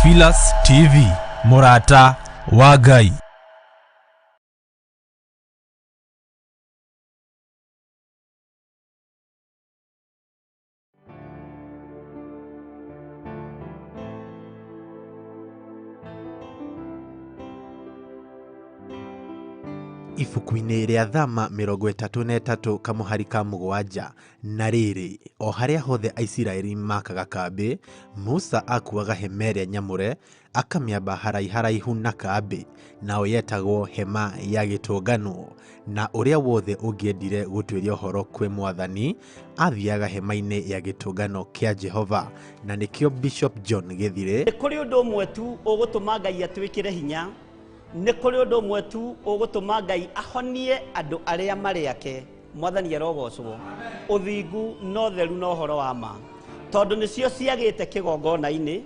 Theophilus TV, Murata wa Ngai. Ifuku-inĩ rĩa Thama 33 kamuhari ka mugwanja na rĩrĩ o harĩa hothe Aisiraeli makaga kambĩ, Musa akuaga hema ĩrĩa nyamũre akamĩamba haraihu na kambĩ, nao yetagwo hema ya gĩtũngano, na ũrĩa wothe ũngĩendire gũtuĩria ũhoro kwĩ Mwathani athiaga hema-inĩ ya gĩtũngano kĩa Jehova, na nĩkĩo Bishop John Gĩthire. Kũrĩ ũndũ ũmwe tu ũgũtũma Ngai atwĩkĩre hinya, nĩ kũrĩ ũndũ ũmwe tu ũgũtũma Ngai ahonie andũ arĩa marĩ ake. Mwathani arogocwo. Ũthingu no theru no horo wa ma, tondũ nĩcio ciagĩte kĩgongona-inĩ.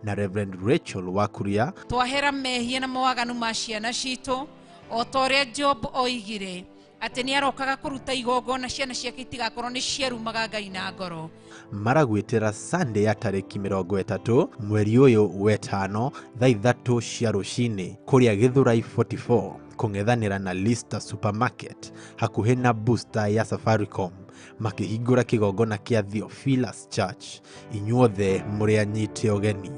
Na Reverend Rachel Wakuria, twahera mehia na mawaganu ma ciana citũ, o ta ũrĩa Job oigire atĩ nĩ arokaga kũruta igongona ciana ciake itigakorwo nĩ ciarumaga Ngai na ngoro. maragwĩtĩra Sunday ya tarĩki 30 mweri ũyũ wetano thaa 3 cia rũcinĩ kũrĩa Githurai 44 kũng'ethanĩra na Lista Supermarket hakuhĩ na booster ya Safaricom makĩhingũra kĩgongona kĩa Theophilus Church. Inyuothe mũrĩ anyite ũgeni.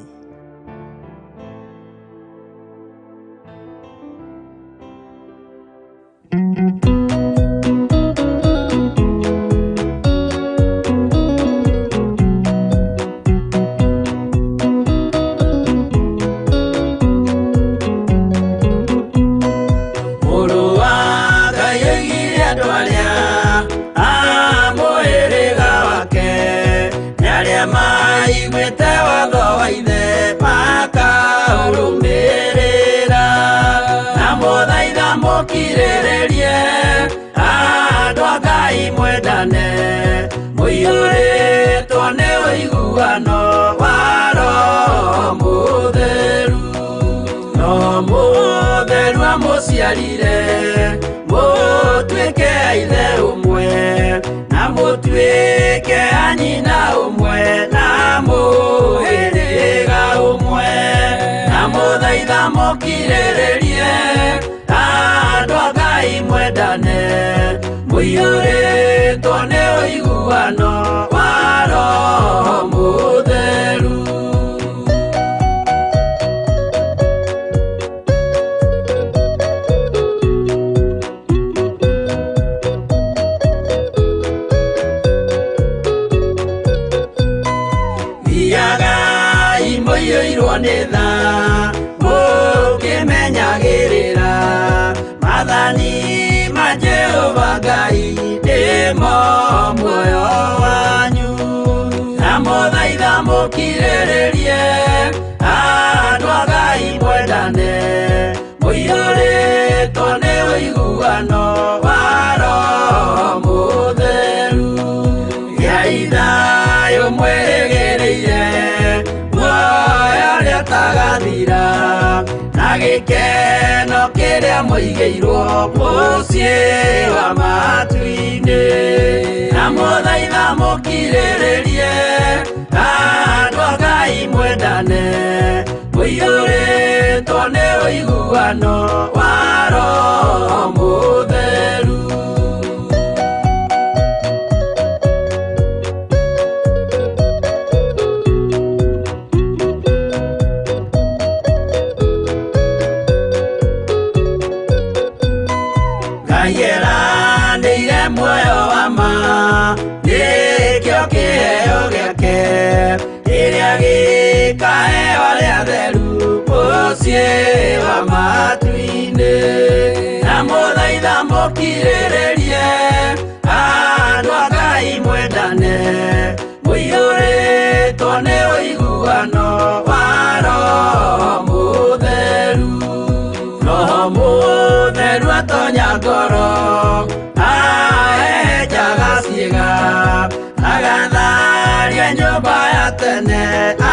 Musiarire mutwike aithe umwe na mutwike anyina umwe na muhĩrĩga umwe na muthaitha mukirĩrĩrie andũ a Ngai mwendane mũiyũrĩtwo nĩ ũiguano wa Roho Mũtheru. Mathani ma Jehova Ngai nĩmo muoyo wanyu, na mũthaitha mũkirĩrĩrie andũ a Ngai mwendane mũiyũrĩtwo nĩ ũiguano wa Roho Mũtheru. Gĩai thayũ mwĩrĩgĩrĩire muoyo ũrĩa ũtagathira na gĩkeno kĩrĩa mũigĩirwo mũciĩ wa matu-inĩ, na mũthaitha mũkirĩrĩrie andũ a Ngai mwendane mũiyũrĩtwo nĩ ũiguano wa Roho Mũtheru. Wa matu-inĩ na mũthaitha mũkirĩrĩrie andũ a Ngai mwendane mũiyũrĩtwo nĩ ũiguano wa Roho Mũtheru. Roho Mũtheru atonya ngoro ahenjaga ciĩga agatharia nyũmba ya tene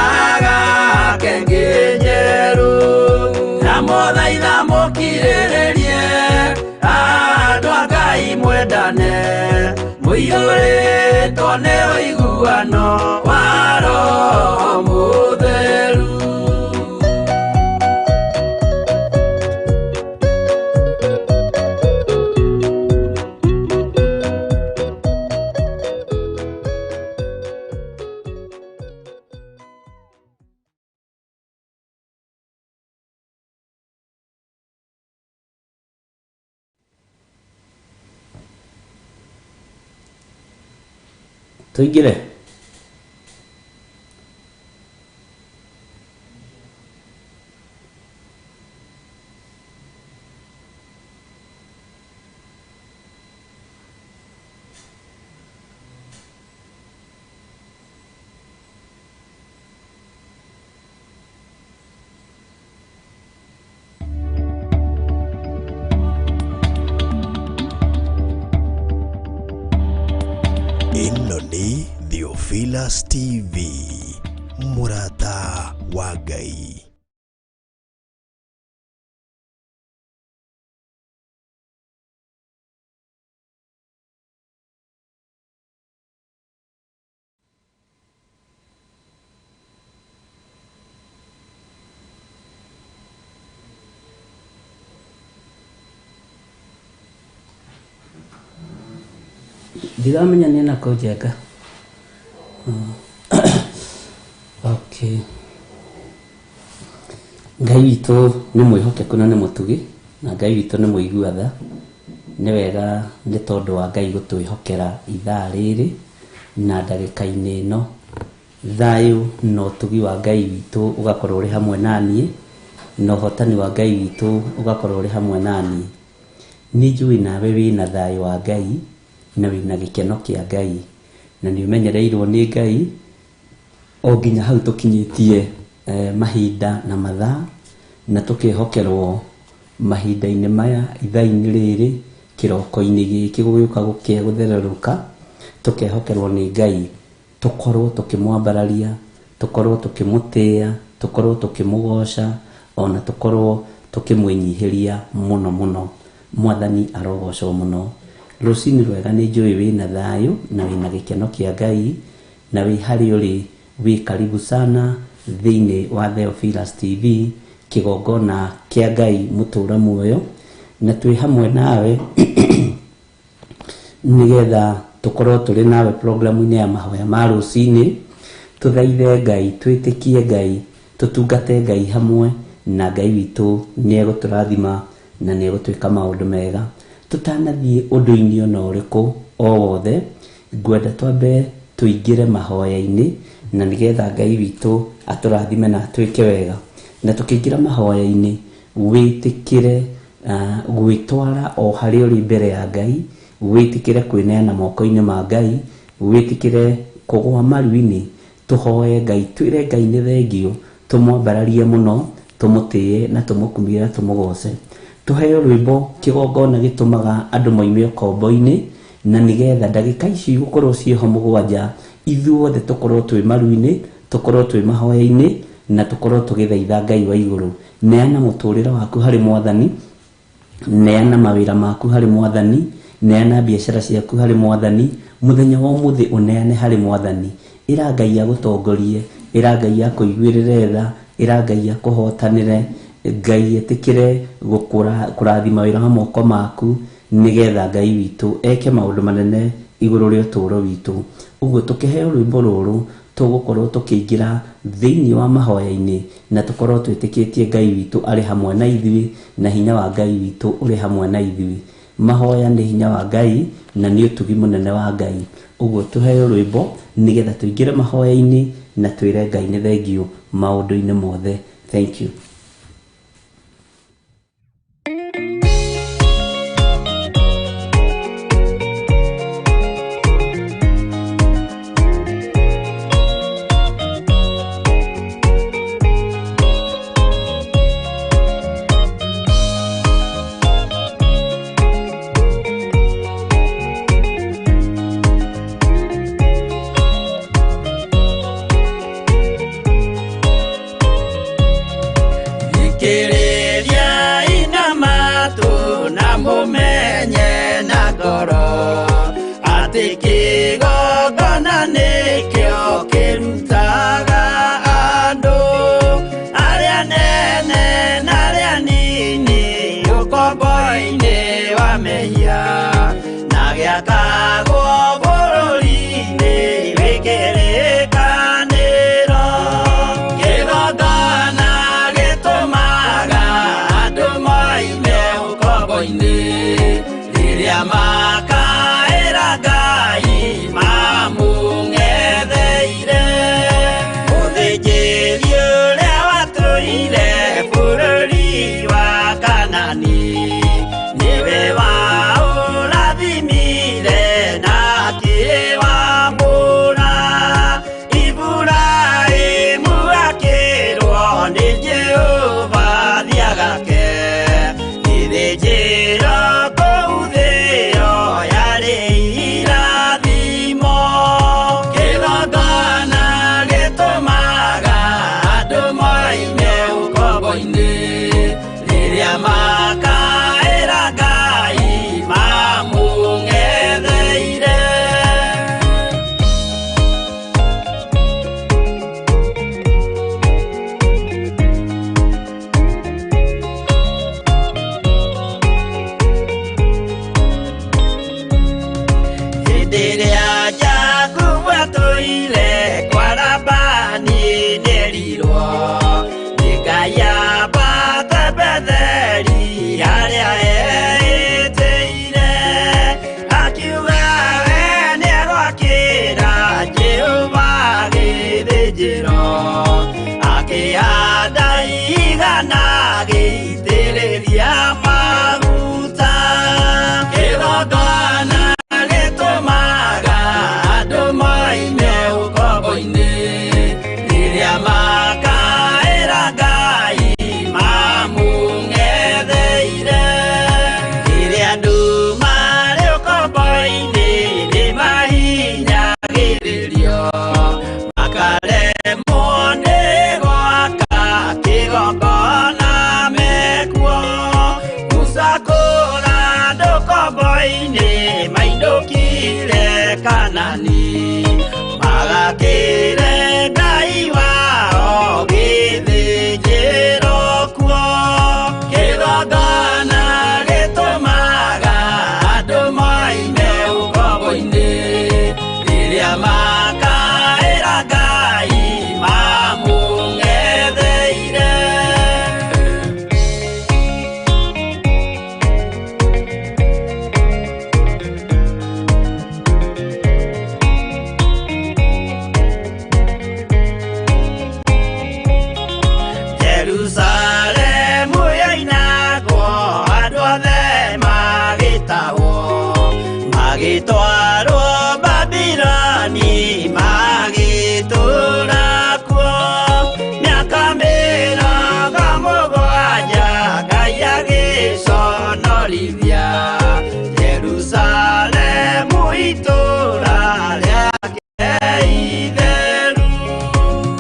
agakenge njerũ, na mũthaitha mũkirĩrĩrie andũ a Ngai mwendane mũiyũrĩtwo nĩ ũiguano wa Roho Mũtheru. Tuingire. Ino ni Theophilus TV, Murata wa Ngai. Ndiramenya nĩ na kũnjenga. Okay. Ngai witũ nĩ mwĩhokeku na nĩ mũtugi, na Ngai witũ nĩ mũiguatha. Nĩ wega nĩ tondũ wa Ngai gũtwĩhokera ithaa rĩrĩ na ndagĩka-inĩ ĩno. Thayũ na ũtugi wa Ngai witũ ũgakorwo ũrĩ hamwe naniĩ, na ũhotani wa Ngai witũ ũgakorwo ũrĩ hamwe naniĩ. Nĩ njũĩ nawe wĩna thayũ wa Ngai na wĩna gĩkeno kĩa Ngai, na nĩ ũmenyereirwo nĩ Ngai o nginya hau tũkinyĩtie mahinda na mathaa, na tũkĩhokerwo mahinda-inĩ maya, ithaa-inĩ rĩrĩ, kĩroko-inĩ gĩkĩ gũgĩũka gũthererũka, tũkehokerwo nĩ Ngai tũkorwo tũkĩmwambararia, tũkorwo tũkĩmũtĩĩa, tũkorwo tũkĩmũgoca, ona tũkorwo tũkĩmwĩnyihĩria mũno mũno. Mwathani arogocwo mũno. Rũcinĩ rwega nĩ njũĩ wĩna thayũ na wĩna gĩkeno kĩa Ngai, na wĩ harĩa ũrĩ wĩ karibu sana thĩinĩ wa Theophilus TV, kĩgongona kĩa Ngai mũtũra muoyo, na twĩ hamwe nawe nĩgetha tũkorwo tũrĩ nawe programu-inĩ ya mahoya ma rũcinĩ. Tũthaithe Ngai, twĩtĩkie Ngai, tũtungate Ngai hamwe, na Ngai witũ nĩ egũtũrathima na nĩ egũtwĩka maũndũ mega. Tũtanathiĩ ũndũ-inĩ ona ũrĩkũ o wothe, ngwenda twambe tũingĩre mahoya-inĩ, na nĩgetha Ngai witũ atũrathime na atwĩke wega. Na tũkĩingĩra mahoya-inĩ, wĩtĩkĩre gwĩtwara o harĩa ũrĩ mbere ya Ngai, wĩtĩkĩre kwĩneana moko-inĩ ma Ngai, wĩtĩkĩre kũgwa maru-inĩ, tũhoe Ngai, twĩre Ngai nĩ thengio, tũmwambararie mũno, tũmũtĩye na tũmũkumie na tũmũgoce. Tũheo rwĩmbo kĩgongona gĩtũmaga andũ moime ũkombo-inĩ, na nĩgetha ndagĩka ici gũkorwo ciĩho mũgwanja, ithuothe tũkorwo twĩ maru-inĩ, tũkorwo twĩ mahoya-inĩ, na tũkorwo tũgĩthaitha Ngai wa igũrũ. Neana mũtũrĩre waku harĩ Mwathani, neana mawĩra maku harĩ Mwathani, neana biacara ciaku harĩ Mwathani, mũthenya wa ũmũthĩ ũneane harĩ Mwathani. Ĩra Ngai agũtongorie, ĩra Ngai akũiguĩrĩre tha, ĩra Ngai akũhotanĩre, Ngai etĩkĩre kũrathima wĩra wa moko maku, nĩgetha Ngai witũ eke maũndũ manene igũrũ rĩa ũtũũro witũ. Ũguo tũkĩheo rwĩmbo rũrũ, tũgũkorwo tũkĩingĩra thĩinĩ wa mahoya-inĩ, na tũkorwo twĩtĩkĩtie Ngai witũ arĩ hamwe na ithuĩ, na hinya wa Ngai witũ ũrĩ hamwe na ithuĩ. Mahoya nĩ hinya wa Ngai, na nĩ ũtugi mũnene wa Ngai. Ũguo tũheo rwĩmbo nĩgetha tũingĩre mahoya-inĩ, na twĩre Ngai nĩ thengio maũndũ-inĩ mothe. Thank you. Gĩtũmaga na gĩitĩrĩria maguta. Kĩgongona gĩtũmaga andũ moime ũkombo-inĩ, rĩrĩa makaĩra Ngai mamũng'etheire. Rĩrĩa andũ marĩ ũkombo-inĩ nĩmahinyagĩrĩrio, makaremwo nĩ gwaka kĩgongona mekuo. Gũcakũra andũ ũkombo-inĩ maindũkire Kanani, magakĩre Ngai wao gĩthĩnjĩro kuo. Kĩgongona gĩtũmaga andũ moime ũkombo-inĩ, rĩrĩa makaĩra Ngai mamũng'etheire. Jerusalemu yainagwo, andũ othe magĩtahwo, magĩtwarwo Babuloni, magĩtũũra kuo. Mĩaka mĩrongo mũgwanja Ngai agĩconorithia Jerusalemu, itũũra rĩake itheru.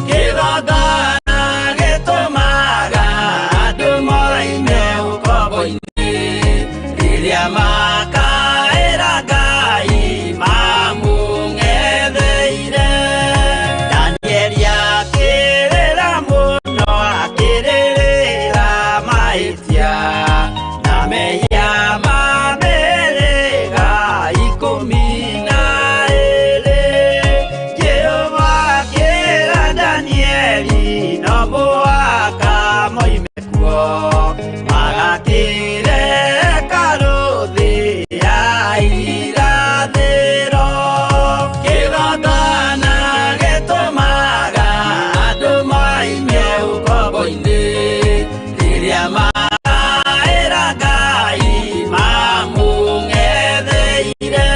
Kĩgongona gĩtũmaga andũ moime ũkombo-inĩ, rĩrĩa makaĩra Ngai mamũng'etheire. Danieli akĩrĩra mũno, akĩrĩrĩra mahĩtia na mehia ma mĩhĩrĩga 12. Jehova akĩra Danieli, no mũhaka moime kuo, magakĩre hekarũ thĩ ya irathĩro. Kĩgongona gĩtũmaga andũ moime ũkombo-inĩ, rĩrĩa makaĩra Ngai mamũng'etheire.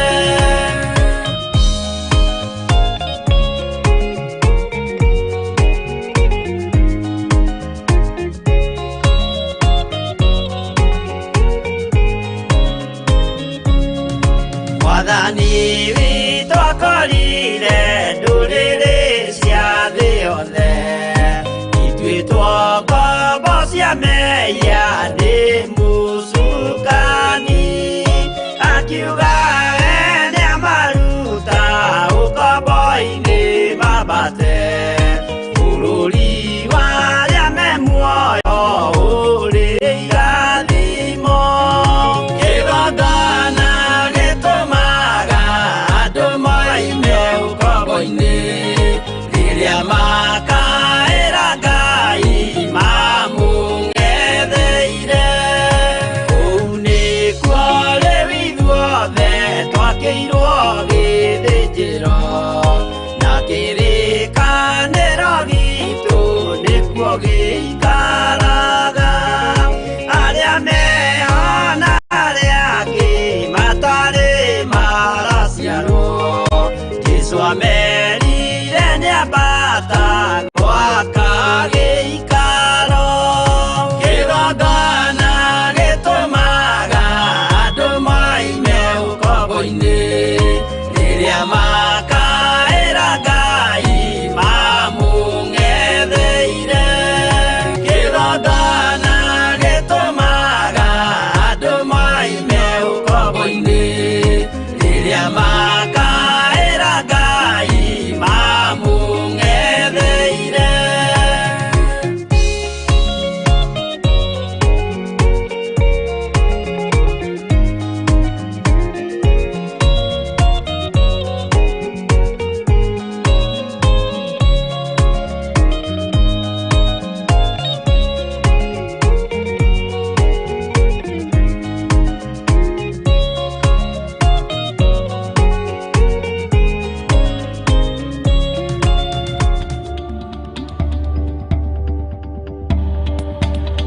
Mwathani witũ akorire ndũrĩrĩ cia thĩ yothe, ituĩtwo ngombo cia mehia nĩ mũcukani. Akiuga ene amaruta ũkombo-inĩ mambate, bũrũri wa arĩa me muoyo ũrĩ irathimo. Kĩgongona gĩtũmaga andũ moime ũkombo-inĩ, rĩrĩa makaĩra Ngai mamũng'etheire. Kũu nĩkuo rĩu ithuothe twakĩirwo gĩthĩnjĩro, na kĩrĩkanĩro gitũ nĩkuo gĩikaraga. Arĩa meho na arĩa angĩ matarĩ maraciarwo, Jesũ amerire nĩambata gwaka gĩikaro. Kĩgongona gĩtũmaga andũ moime ũkombo-inĩ, rĩrĩa makaĩra Ngai mamũng'etheire.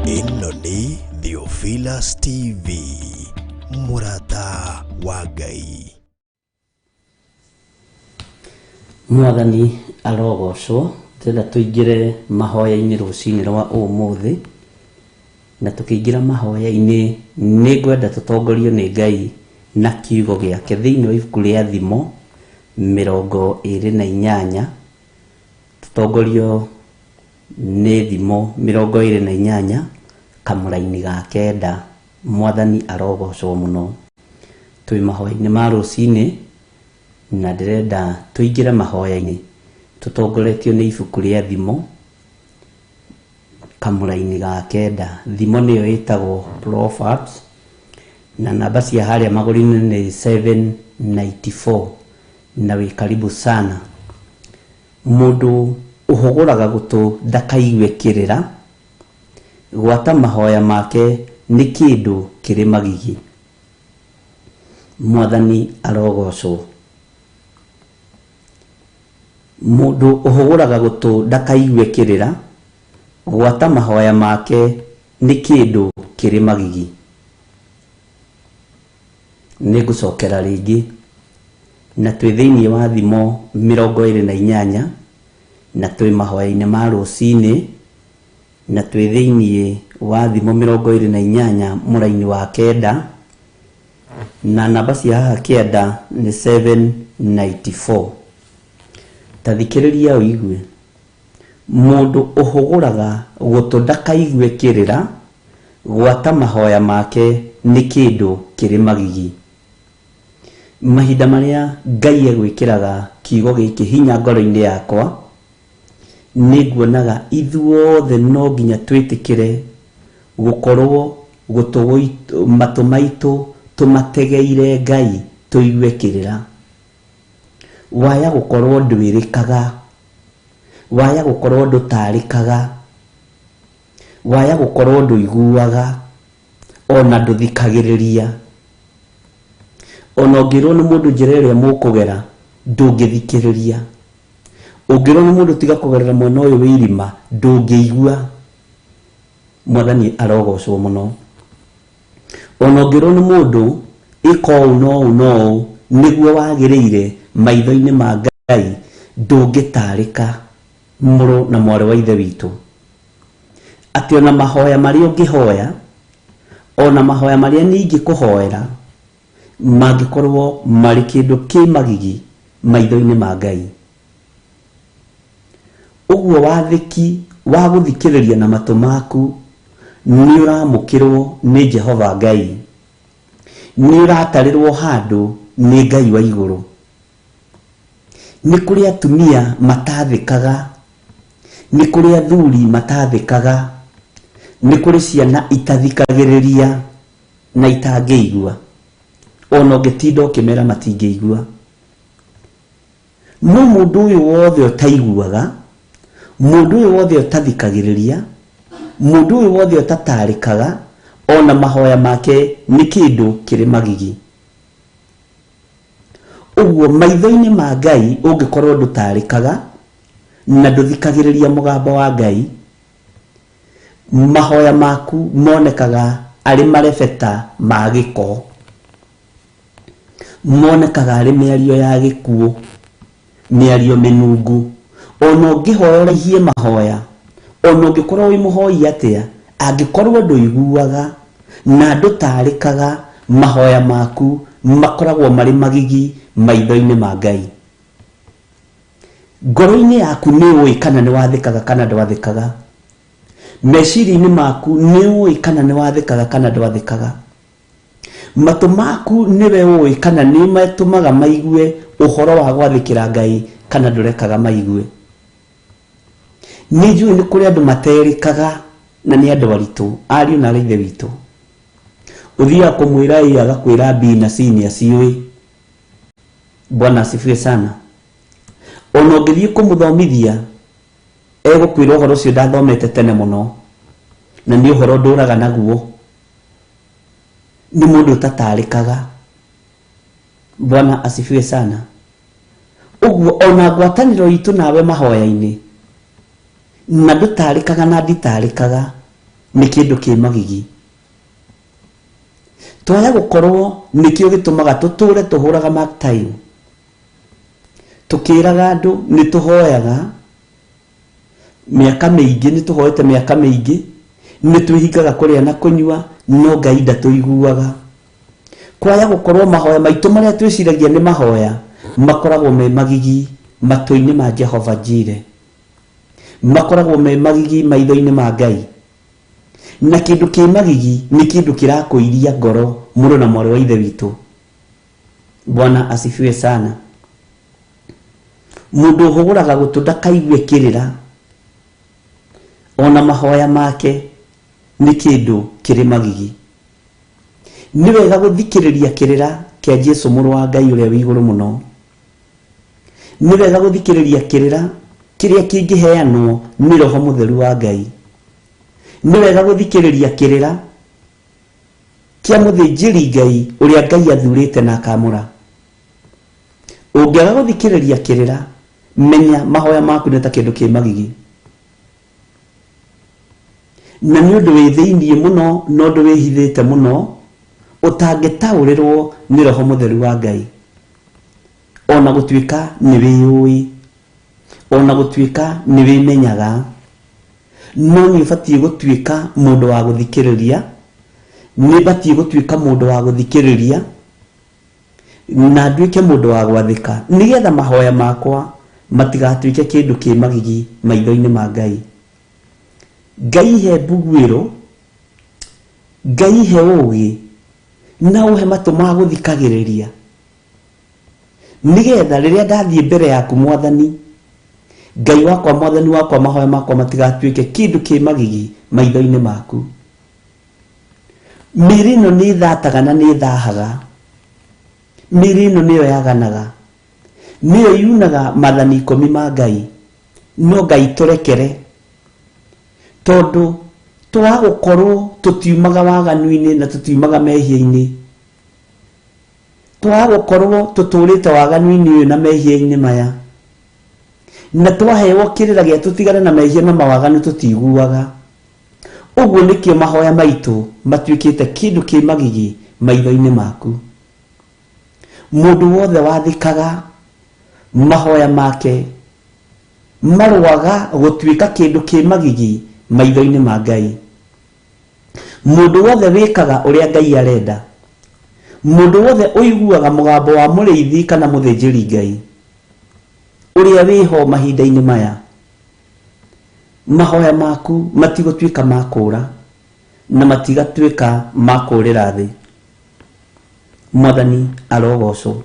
ĩno nĩ Theophilus TV, mũrata wa Ngai. Mwathani arogocwo. Tenda tuingire mahoya-inĩ rũcinĩ rwa ũmũthĩ, na tukĩingĩra mahoya-inĩ nĩ ngwenda tũtongorio nĩ Ngai na kiugo gĩake thĩinĩ wa ibuku rĩa Thimo 28. Tũtongorio nĩ Thimo 28 kamũra-inĩ ga 9. Mwathani arogocwo mũno. Twĩ mahoya-inĩ ma rũcinĩ na ndĩrenda tuingĩre mahoya-inĩ tutongoretio nĩ ibuku rĩa Thimo kamũra-inĩ ga 9. Thimo nĩyo ĩtagwo Proverbs na namba cia harĩa magũrũ-inĩ nĩ 794 na wĩ karibu sana. Mũndũ ũhũgũraga gũtũ ndakaigue kĩrĩra, gwata mahoya make nĩ kĩndũ kĩrĩ magigi. Mwathani arogocwo. Mũndũ ũhũgũraga gũtũ ndakaigue kĩrĩra, gwata mahoya make nĩ kĩndũ kĩrĩ magigi. Nĩ ngũcokera rĩngĩ, na twĩ thĩinĩ wa Thimo 28 na twĩ mahoya-inĩ ma rũcinĩ, na twĩ thĩinĩ wa Thimo 28 mũra-inĩ wa 9 na namba cia haha 9 nĩ 794. Tathikĩrĩria ũigue. Mũndũ ũhũgũraga gũtũ ndakaigue kĩrĩra, gwata mahoya make nĩ kĩndũ kĩrĩ magigi. Mahinda marĩa Ngai egwĩkĩraga kiugo gĩkĩ hinya ngoro-inĩ yakwa, nĩ nguonaga ithuothe no nginya twĩtĩkĩre gũkorwo matũ maitũ tũmategeire Ngai tũigue kĩrĩra. Waya gũkorwo ndwĩrĩkaga, waya gũkorwo ndũtarĩkaga, waya gũkorwo ndũiguaga, ona ndũthikagĩrĩria. Ona ũngĩrwo nĩ mũndũ njĩra ĩrĩa mũkũgera ndũngĩthikĩrĩria. Ũngĩrwo nĩ mũndũ tiga kũgerera mwena ũyũ wĩ irima ndũngĩigua. Mwathani arogocwo mũno. Ona ũngĩrwo nĩ mũndũ ĩka ũũ na ũũ na ũũ nĩguo wagĩrĩire maitho-inĩ ma Ngai ndũngĩtarĩka, mũrũ na mwarĩ wa ithe witũ. Atĩ ona mahoya marĩa ũngĩhoya, ona mahoya marĩa ningĩ kũhoera, mangĩkorwo marĩ kĩndũ kĩ magigi maitho-inĩ ma Ngai. Ũguo wathĩki wa gũthikĩrĩria na matũ maku nĩ ũramũkĩrwo nĩ Jehova Ngai, nĩ ũratarĩrwo handũ nĩ Ngai wa igũrũ. Nĩ kũrĩ atumia matathĩkaga, nĩ kũrĩ athuri matathĩkaga, nĩ kũrĩ ciana itathikagĩrĩria na itangĩigua, ona ũngĩtinda ũkĩmera matingĩigua. No mũndũ ũyũ wothe ũtaiguaga, mũndũ ũyũ wothe ũtathikagĩrĩria, mũndũ ũyũ wothe ũtatarĩkaga, ona mahoya make nĩ kĩndũ kĩrĩ magigi. Ũguo maitho-inĩ ma Ngai ũngĩkorwo ndũtarĩkaga na ndũthikagĩrĩria mũgambo wa Ngai, mahoya maku monekaga arĩ marebeta ma gĩko, monekaga arĩ mĩario ya gĩkuũ, mĩario mĩnungu. Ona ũngĩhoya ũraihie mahoya, ona ũngĩkorwo wĩ mũhoi atĩa, angĩkorwo ndũiguaga na ndũtarĩkaga, mahoya maku makoragwo marĩ magigi maitho-inĩ ma Ngai. Ngoro-inĩ yaku nĩ ũĩ kana nĩ wathĩkaga kana ndwathĩkaga. Meciria-inĩ maku nĩ ũĩ kana nĩ wathĩkaga kana ndwathĩkaga. Matũ maku nĩwe ũĩ kana nĩ matũmaga maigue ũhoro wa gwathĩkĩra Ngai kana ndũrekaga maigue. Nĩ njũĩ nĩ kũrĩ andũ materĩkaga na nĩ andũ aritũ, ariũ na ithe witũ. Ũthiaga kũmwĩra ĩ agakwĩra B na C nĩ aciũĩ. Bwana asifiwe sana. Ona ũngĩthiĩ kũmũthomithia egũkwĩra ũhoro ũcio ndathomete tene mũno na nĩ ũhoro ndũraga naguo. Nĩ mũndũ ũtatarĩkaga. Bwana asifiwe sana. Ũguo ona ngwatanĩro itũ nawe mahoya-inĩ na ndũtarĩkaga na nditarĩkaga, nĩ kĩndũ kĩ magigi. Twaya gukorwo nikio gitumaga tuture tuhuraga mark time, tukiraga andu ni tuhoyaga miaka mingi, ni tuhoete miaka mingi, ni twihingaga kuria na kunyua, no Ngai ndatuiguaga. Kwaya gukorwo mahoya maitu maria twiciragia ni mahoya makoragwo me magigi matu-ini ma Jehova Jire, makoragwo me magigi maitho-ini ma Ngai. Na kindu ki magigi ni kindu kirakuiria ngoro muro na mwari wa ithe witu. Bwana asifiwe sana. Mundu huguraga gutu ndakaigue kirira, ona mahoya make ni kindu kiri magigi. Ni wega guthikiriria kirira kia Jesu muru wa Ngai uria wi iguru muno. Ni wega guthikiriria kirira kiria kingiheanwo ni Roho Mutheru wa Ngai. Ni wega guthikiriria kirira kia muthinjiri Ngai uria Ngai athurite na akamura. Ungiaga guthikiriria kirira, menya mahoya maku ni ta kindu ki magigi. Na ni undu wi thiini muno, no undu wihithite muno, utangitaurirwo ni Roho Mutheru wa Ngai. Ona gutuika ni wiyui, ona gutuika ni wimenyaga, no ni batie gutuika mundu wa guthikiriria, ni batie gutuika mundu wa guthikiriria, na nduike mundu wa gwathika, nigetha mahoya makwa matigatuike kindu ki magigi maitho-ini ma Ngai. Ngai he mbugwiro, Ngai he ugi, na uhe matu ma guthikagiriria, nigetha riria ndathie mbere yaku Mwathani, Ngai wakwa, Mwathani wakwa, mahoya makwa matigatuike kindu ki magigi maitho-ini maku. Mĩĩrĩ ĩno nĩ ĩthataga na nĩ ĩthahaga, mĩĩrĩ ĩno nĩyo yaganaga, nĩyo yunaga maathani 10 ma Ngai, no Ngai tũrekere, tondu twagukorwo tutiumaga waganu-ini na tutiumaga mehia-ini, twagukorwo tuturite waganu-ini uyu na mehia-ini maya, na twaheo kirira gia tutigane na mehia na mawaganu tutiguaga. Uguo nikio mahoya maitu matuikite kindu ki magigi maitho-ini maku. Mundu wothe wathikaga mahoya make marwaga gutuika kindu ki magigi maitho-ini ma Ngai. Mundu wothe wikaga uria Ngai arenda, mundu wothe uiguaga mugambo wa muriithi kana muthinjiri Ngai uria wiho mahinda-ini maya, mahoya maku matigotuika makura na matigatuika makurira thi. Mwathani arogocwo.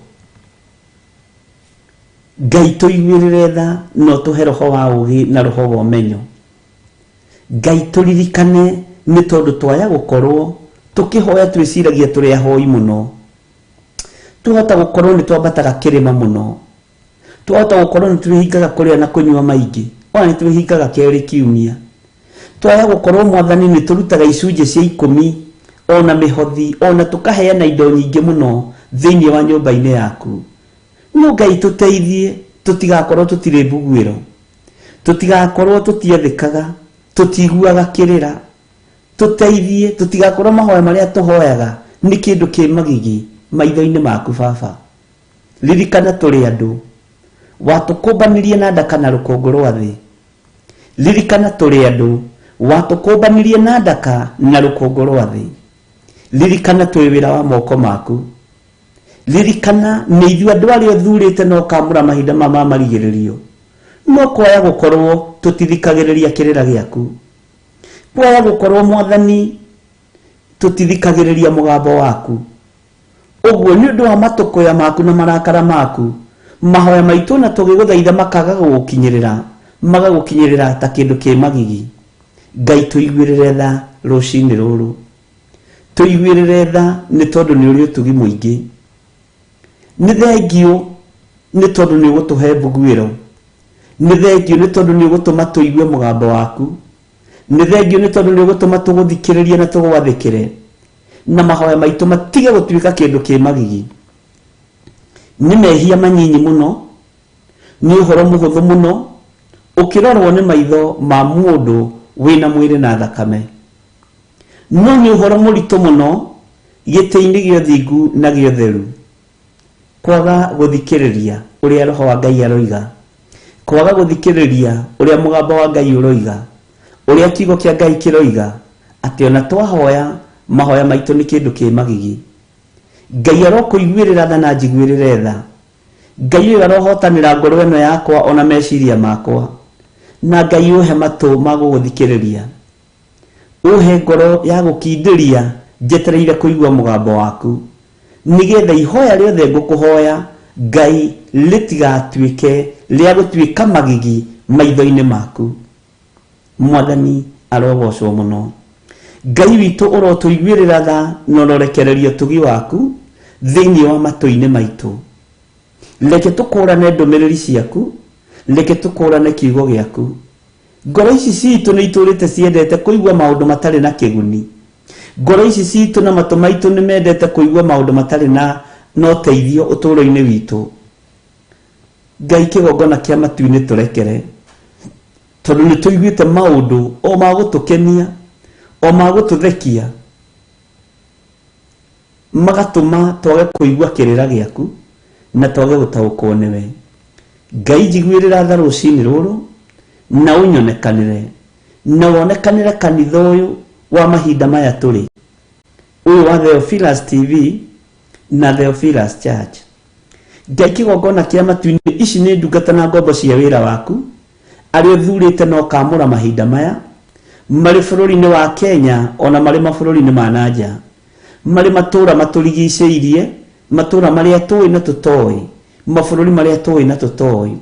Ngai tuiguirire tha, no tuhe roho wa ugi na roho wa umenyo. Ngai turirikane ni tondu twaya gukorwo tukihoya twiciragia turi ahoi muno, tuhota gukorwo ni twambataga kirima muno, tuhota gukorwo ni twihingaga kuria na kunyua maingi, ona ni twihingaga keri kiumia. Twaya gukorwo Mwathani ni turutaga icunje cia 10 ona mihothi, ona tukaheana indo nyingi muno thiini wa nyumba-ini yaku. No Ngai tuteithie tutigakorwo tutire mbugwiro, tutigakorwo tutiethikaga, tutiguaga kirira, tuteithie tutigakorwo mahoya maria tuhoyaga ni kindu ki magigi maitho-ini maku Baba. Ririkana turi andu watukumbanirie na ndaka na rukungu rwa thi. Ririkana turi andu watukumbanirie na ndaka na rukungu rwa thi. Ririkana turi wira wa moko maku. Ririkana ni ithuĩ andu aria uthurite no kamura mahinda ma marigiririo, no kwaya gukorwo tutithikagiriria kirira giaku, kwaya gukorwo Mwathani tutithikagiriria mugambo waku. Uguo ni undu wa matukuya maku na marakara maku, mahoya maitu na tugiguthaitha makaga gukinyirira, magagukinyirira ta kindu ki magigi. Ngai tuiguirire tha rucini ruru, tuiguirire tha ni tondu ni uri utugi muingi. Ni thengio ni tondu ni ugutuhe mbugwiro, ni thengio ni tondu ni ugutuma tuigue mugambo waku, ni thengio ni tondu ni ugutuma tuguthikiririe na tugwathikire, na mahoya maitu matige gutuika kindu ki magigi. Ni mehia manyinyi muno, ni uhoro muhuthu muno ukirorwo ni maitho ma mundu wina mwiri na thakame. no nĩ ũhoro mũritũ mũno gĩtĩ-inĩ gĩa ũthingu na gĩa ũtheru kwaga gũthikĩrĩria ũrĩa roho wa Ngai aroiga, kwaga gũthikĩrĩria ũrĩa mũgambo wa Ngai ũroiga, ũrĩa kiugo kĩa Ngai kĩroiga atĩ ona twahoya mahoya maitũ nĩ kĩndũ kĩ magigi. Ngai arokũiguĩrĩra tha na njiguĩrĩre tha. Ngai ũyũ arohotanĩra ngoro ĩno yakwa ona meciria makwa, na Ngai ũhe matũ ma gũgũthikĩrĩria, ũhe ngoro ya gũkindĩria njetereire kũigua mũgambo waku, nĩgetha ihoya rĩothe ngũkũhoya Ngai rĩtigatuĩke rĩa gũtuĩka magigi maitho-inĩ maku. Mwathani arogocwo mũno. Ngai witũ ũrotũiguĩrĩra tha na ũrorekereria ũtugi waku thĩinĩ wa matũ-inĩ maitũ. Reke tũkũrane ndũmĩrĩri ciaku, reke tũkũrane kiugo gĩaku. Ngoro ici citũ nĩ itũrĩte ciendete kũigua maũndũ matarĩ na kĩguni. Ngoro ici citũ na matũ maitũ nĩ mendete kũigua maũndũ matarĩ na ũteithio ũtũũro-inĩ witũ. Ngai kĩgongona kĩa matu-inĩ tũrekere, tondũ nĩ tũiguĩte maũndũ o ma gũtũkenia, o ma gũtũthekia, magatũma twage kũigua kĩrĩra gĩaku na twage gũtaũkwo nĩwe. Ngai njiguĩrĩra tha rũcinĩ rũrũ na ũnyonekanĩre, na wonekanĩre kanitha ũyũ wa mahinda maya tũrĩ, ũyũ wa Theophilus TV na Theophilus Church. Ngai kĩgongona kĩa matu-inĩ ici nĩ ndungata na ngombo cia wĩra waku arĩa ũthurĩte na ũkamũra mahinda maya, marĩ bũrũri-inĩ wa Kenya ona marĩ mabũrũri-inĩ ma nanja, marĩ matũũra matũrigicĩirie, matũũra marĩa tũĩ na tũtoĩ, mabũrũri marĩa tũĩ na tũtoĩ.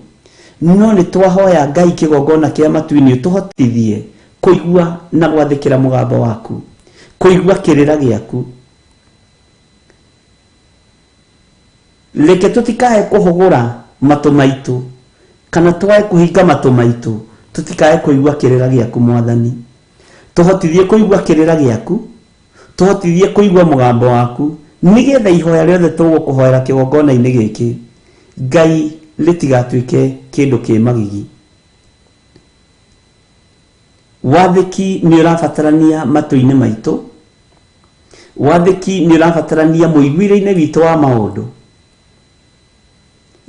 No nĩ twahoya Ngai kĩgongona kĩa matu-inĩ ũtũhotithie kũigua na gwathĩkĩra mũgambo waku, kũigua kĩrĩra gĩaku. Reke tũtikae kũhũgũra matũ maitũ kana twae kũhinga matũ maitũ, tũtikae kũigua kĩrĩra gĩaku Mwathani. Tũhotithie kũigua kĩrĩra gĩaku, tũhotithie kũigua mũgambo waku, nĩgetha ihoya rĩothe tũgũkũhoera kĩgongona-inĩ gĩkĩ Ngai rĩtigatuĩke kĩndũ kĩ magigi. Wathĩki nĩ ũrabatarania matũ-inĩ maitũ, wathĩki nĩ ũrabatarania mũiguĩre-inĩ witũ wa maũndũ,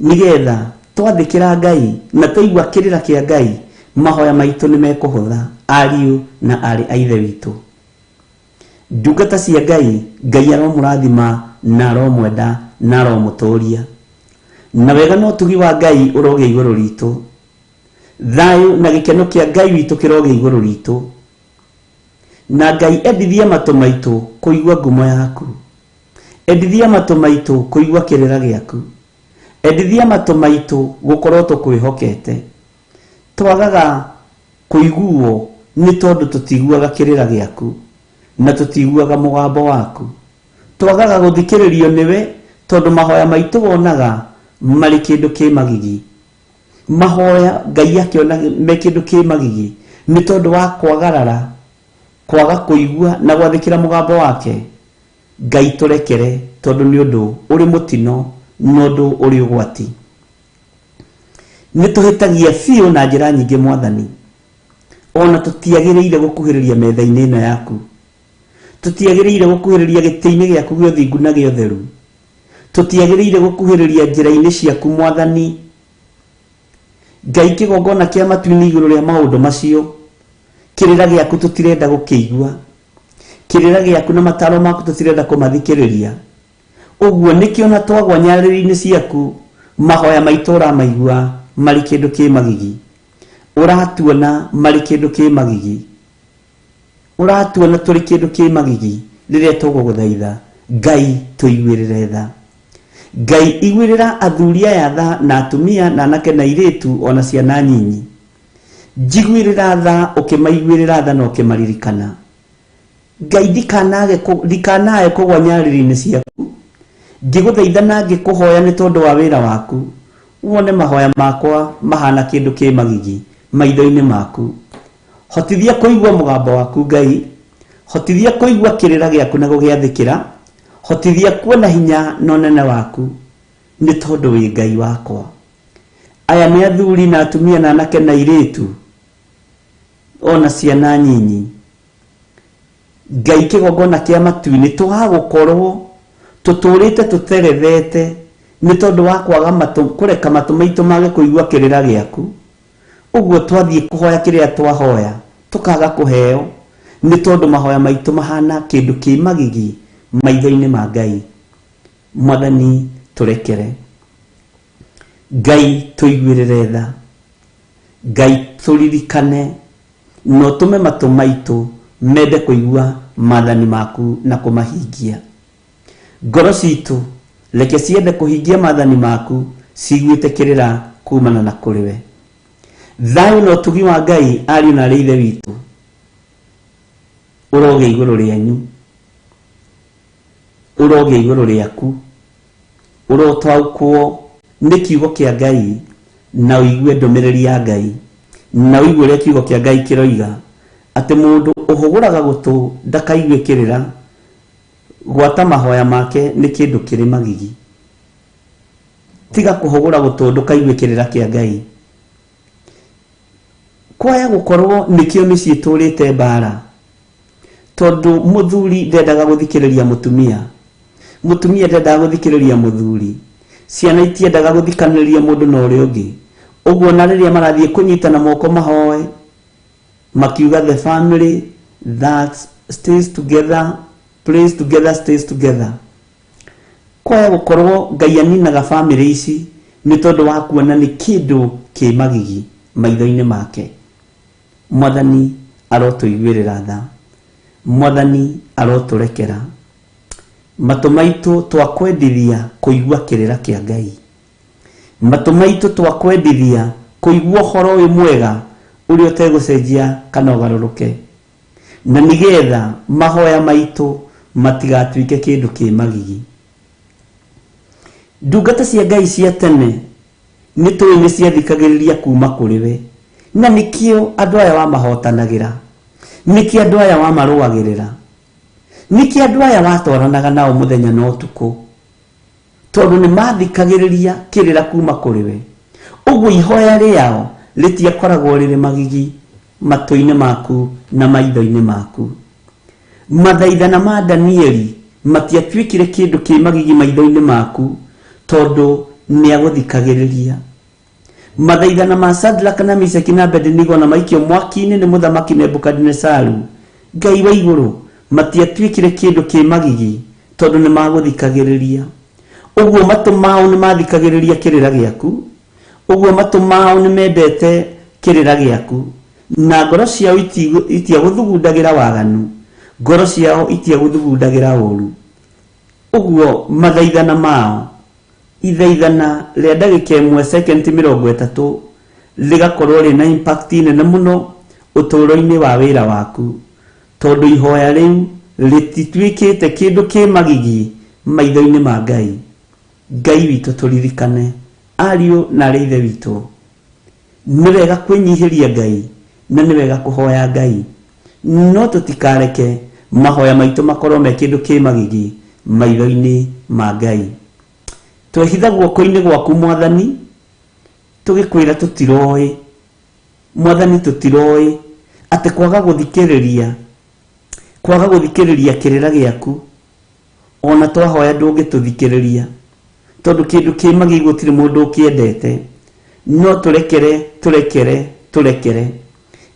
nĩgetha twathĩkĩra Ngai na twaigua kĩrĩra kĩa Ngai, mahoya maitũ nĩ mekũhũtha, ariũ na arĩ a ithe witũ. Ndungata cia Ngai, Ngai aromũrathima na aromwenda na aromũtũũria, na wega no ũtugi wa Ngai ũrogĩa igũrũ ritũ, thayũ na gĩkeno kĩa Ngai witũ kĩrogĩa igũrũ ritũ, na Ngai endithia matũ maitũ kũigua ngumo yaku, endithia matũ maitũ kũigua kĩrĩra gĩaku, endithia matũ maitũ gũkorwo tũkwĩhokete. Twagaga kũiguo nĩ tondũ tũtiguaga kĩrĩra gĩaku na tũtiguaga mũgambo waku. Twagaga gũthikĩrĩrio nĩwe tondũ mahoya maitũ wonaga marĩ kĩndũ kĩ magigi. Mahoya Ngai akĩona me kĩndũ kĩ magigi nĩ tondũ wa kwagarara, kwaga kũigua na gwathĩkĩra mũgambo wake. Ngai tũrekere tondũ nĩ ũndũ ũrĩ mũtino na ũndũ ũrĩ ũgwati. Nĩ tũhĩtagia biũ na njĩra nyingĩ Mwathani, ona tũtiagĩrĩire gũkuhĩrĩria metha-inĩ ĩno yaku, tũtiagĩrĩire gũkuhĩrĩria gĩtĩ-inĩ gĩaku gĩa ũthingu na gĩa ũtheru, tũtiagĩrĩire gũkuhĩrĩria njĩra-inĩ ciaku Mwathani. Ngai kĩgongona kĩa matu-inĩ igũrũ rĩa maũndũ macio, kĩrĩra gĩaku tũtirenda gũkĩigua, kĩrĩra gĩaku na mataro maku tũtirenda kũmathikĩrĩria. Ũguo nĩkĩo ona twagwa nyarĩrĩ-inĩ ciaku, mahoya maitũ ũramaigua marĩ kĩndũ kĩ magigi, ũratuona marĩ kĩndũ kĩ magigi, ũratuona tũrĩ kĩndũ kĩ magigi rĩrĩa tũgũgũthaitha. Ngai tũiguĩrĩre tha. Ngai iguĩrĩra athuri aya tha na atumia na anake na airĩtu ona ciana nyinyi. Njiguĩrĩra tha ũkĩmaiguĩrĩra tha na ũkĩmaririkana. Ngai ndikanae kũgwa nyarĩrĩ-inĩ ciaku, ngĩgũthaitha na ngĩkũhoya nĩ tondũ wa wĩra waku, wone mahoya makwa mahana kĩndũ kĩ magigi maitho-inĩ maku. Hotithia kũigua mũgambo waku Ngai, hotithia kũigua kĩrĩra gĩaku na gũgĩathĩkĩra, hotithia kuona hinya na ũnene waku nĩ tondũ wĩ Ngai wakwa. Aya nĩ athuri na atumia na anake na airĩtu ona ciana nyinyi. Ngai kĩgongona kĩa matu-inĩ tũgagũkorwo tũtũrĩte tũterethete nĩ tondũ wa kwaga kũreka matũ maitũ mage kũigua kĩrĩra gĩaku. Ũguo twathiĩ kũhoya kĩrĩa twahoya tũkaga kũheo nĩ tondũ mahoya maitũ mahana kĩndũ kĩ magigi maitho-inĩ ma Ngai. Mwathani tũrekere. Ngai tũiguĩrĩre tha. Ngai tũririkane no tũme matũ maitũ mende kũigua maathani maku na kũmahingia. Ngoro citũ reke ciende kũhingia maathani maku ciguĩte kĩrĩra kumana na kũrĩ we. Thayũ na ũtugi wa Ngai ariũ na arĩ ithe witũ ũroge igũrũ rĩanyu, ũroge igũrũ rĩaku, ũrotwaũkwo nĩ kiugo kĩa Ngai na ũigue ndũmĩrĩri ya Ngai na ũigue ũrĩa kiugo kĩa Ngai kĩroiga atĩ mũndũ ũhũgũraga gũtũ ndakaigue kĩrĩra, gwata mahoya make nĩ kĩndũ kĩrĩ magigi. Tiga kũhũgũra gũtũ ndũkaigue kĩrĩra kĩa Ngai. Kwaya gũkorwo nĩkĩo mĩciĩ tũrĩte mbara tondũ mũthuri ndendaga gũthikĩrĩria mũtumia, mũtumia ndendaga gũthikĩrĩria mũthuri, ciana itiendaga gũthikanĩrĩria mũndũ na ũrĩa ũngĩ. Ũguo na rĩrĩa marathiĩ kũnyitana moko mahoe makiuga the family that stays together prays together stays together. Kwaya gũkorwo Ngai aninaga family ici nĩ tondũ wa kuona nĩ kĩndũ kĩ magigi maitho-inĩ make. Mwathani arotũiguĩrĩra tha. Mwathani arotũrekera. Matũ maitũ twakwendithia kũigua kĩrĩra kĩa Ngai. Matũ maitũ twakwendithia kũigua ũhoro ũyũ mwega ũrĩa ũtegũcenjia kana ũgarũrũke. Na nĩgetha mahoya maitũ matigatuĩke kĩndũ kĩ magigi. Ndungata cia Ngai cia tene nĩ tũĩ nĩ ciathikagĩrĩria kuma kũrĩ we. Na nĩkĩo andũ aya wamahotanagĩra, nĩkĩo andũ aya wamarũagĩrĩra, nĩkĩo andũ aya watwaranaga nao mũthenya na ũtukũ, tondũ nĩ mathikagĩrĩria kĩrĩra kuma kũrĩ we. Ũguo ihoya rĩao rĩtiakoragwo rĩrĩ magigi matũ-inĩ maku na maitho-inĩ maku. Mathaithana ma Danieli matiatuĩkire kĩndũ kĩ magigi maitho-inĩ maku tondũ nĩ agũthikagĩrĩria. Mathaithana ma Shadraka na Meshaki na Abednego na maikio mwaki-inĩ nĩ mũthamaki Nebukadinezaru, Ngai wa igũrũ, matiatuĩkire kĩndũ kĩ magigi tondũ nĩ magũthikagĩrĩria. Ũguo matũ mao nĩ mathikagĩrĩria kĩrĩra gĩaku, ũguo matũ mao nĩ mendete kĩrĩra gĩaku, na ngoro ciao itiagũthugundagĩra waganu, ngoro ciao itiagũthugundagĩra ũũru. Ũguo mathaithana mao ithaithana rĩa ndagĩka ĩmwe sekendi 30 rĩgakorwo rĩna impact nene mũno ũtũũro-inĩ wa wĩra waku, tondũ ihoya rĩu rĩtituĩkĩte kĩndũ kĩ magigi maitho-inĩ ma Ngai. Ngai witũ tũririkane, ariũ na arĩ ithe witũ, nĩ wega kwĩnyihĩria Ngai na nĩ wega kũhoya Ngai, no tũtikareke mahoya maitũ makorwo me kĩndũ kĩ magigi maitho-inĩ ma Ngai. Twehitha guoko-inĩ gwaku Mwathani, tũgĩkwĩra tũtiroĩ, Mwathani tũtiroĩ atĩ kwaga gũthikĩrĩria kĩrĩra gĩaku, ona twahoya ndũngĩtũthikĩrĩria tondũ kĩndũ kĩ magigi gũtirĩ mũndũ ũkĩendete. No tũrekere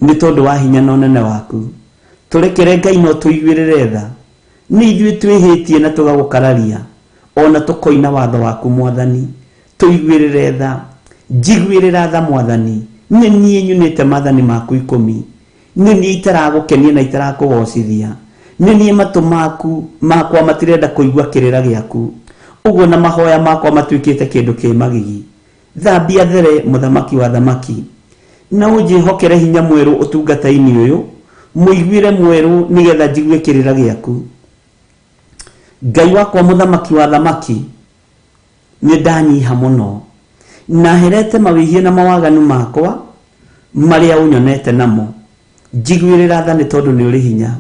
nĩ tondũ wa hinya na ũnene waku. Tũrekere Ngai, no tũiguĩrĩre tha. Nĩ ithuĩ twĩhĩtie na tũgagũkararia, ona tũkoina watho waku Mwathani. Tũiguĩrĩre tha, njiguĩrĩra tha Mwathani. Nĩ niĩ nyunĩte maathani maku 10, nĩ niĩ itaragũkenia na itarakũgocithia, nĩ niĩ matũ makwa matirenda kũigua kĩrĩra gĩaku. Ũguo na mahoya makwa matuĩkĩte kĩndũ kĩ magigi. Thambia there mũthamaki wa thamaki, na ũnjĩhokere hinya mwerũ ũtungata-inĩ ũyũ, mũiguĩre mwerũ nĩgetha njigue kĩrĩra gĩaku. Ngai wakwa mũthamaki wa thamaki, nĩ ndanyiha mũno na herete mawĩhia na mawaganu makwa marĩa ũnyonete namo. Njiguĩrĩra tha nĩ tondũ nĩ ũrĩ hinya.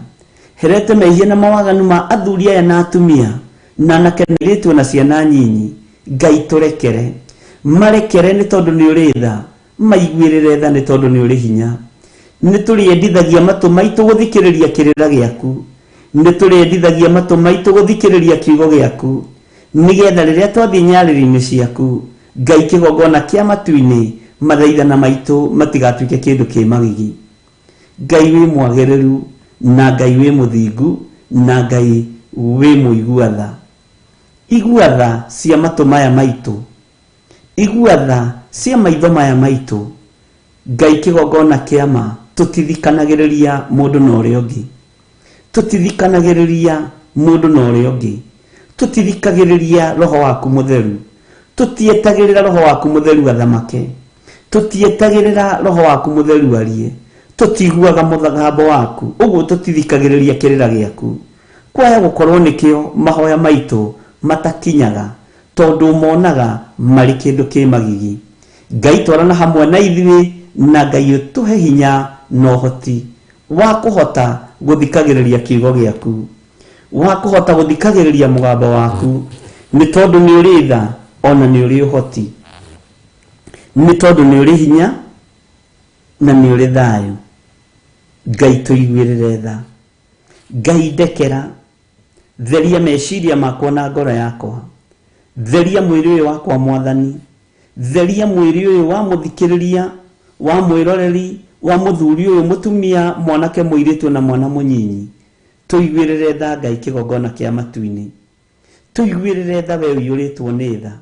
Herete mehia na mawaganu ma athuri aya na atumia na anake na airĩtu na ciana nyinyi. Ngai tũrekere, marekere nĩ tondũ nĩ ũrĩ tha, maiguĩrĩre tha nĩ tondũ nĩ ũrĩ hinya. Nĩ tũrĩendithagia matũ maitũ gũthikĩrĩria kĩrĩra gĩaku, nĩtũrendithagia matũ maitũ gũthikĩrĩria kiugo gĩaku nĩgetha rĩrĩa twathiĩ nyarĩrĩ-inĩ ciaku Ngai kĩgongona kĩa matu-inĩ mathaithana maitũ matigatuĩke kĩndũ kĩ magigi. Ngai wĩ mwagĩrĩru na Ngai wĩ mũthingu na Ngai wĩ mũigua tha. Igua tha cia matũ maya maitũ, igua tha cia maitho maya maitũ. Ngai kĩgongona kĩa ma, tũtithikanagĩrĩria mũndũ na ũrĩa ũngĩ, tũtithikanagĩrĩria mũndũ na ũrĩa ũngĩ, tũtithikagĩrĩria roho waku mũtheru, tũtietagĩrĩra roho waku mũtheru athamake, tũtietagĩrĩra roho waku mũtheru arie, tũtiguaga mũgambo waku, ũguo tũtithikagĩrĩria kĩrĩra gĩaku. Kwaya gũkorwo nĩkĩo mahoya maitũ matakinyaga tondũ monaga marĩ kĩndũ kĩ magigi. Ngai twarana hamwe na ithuĩ na Ngai ũtũhe hinya na ũhoti wa kũhota gũthikagĩrĩria kiugo gĩaku, wa kũhota gũthikagĩrĩria mũgambo waku, nĩ tondũ nĩ ũrĩ tha ona nĩ ũrĩ ũhoti, nĩ tondũ nĩ ũrĩ hinya na nĩ ũrĩ thayũ. Ngai tũiguĩrĩre tha. Ngai ndekera, theria meciria makwa na ngoro yakwa, theria mwĩrĩ ũyũ wakwa Mwathani, theria mwĩrĩ ũyũ wa mũthikĩrĩria, wa mwĩroreri, wa mũthuri ũyũ, mũtumia, mwanake, mũirĩtu na mwana mũnyinyi. Tũiguĩrĩre tha Ngai kĩgongona kĩa matu-inĩ, tũiguĩrĩre tha we ũiyũrĩtwo nĩ tha,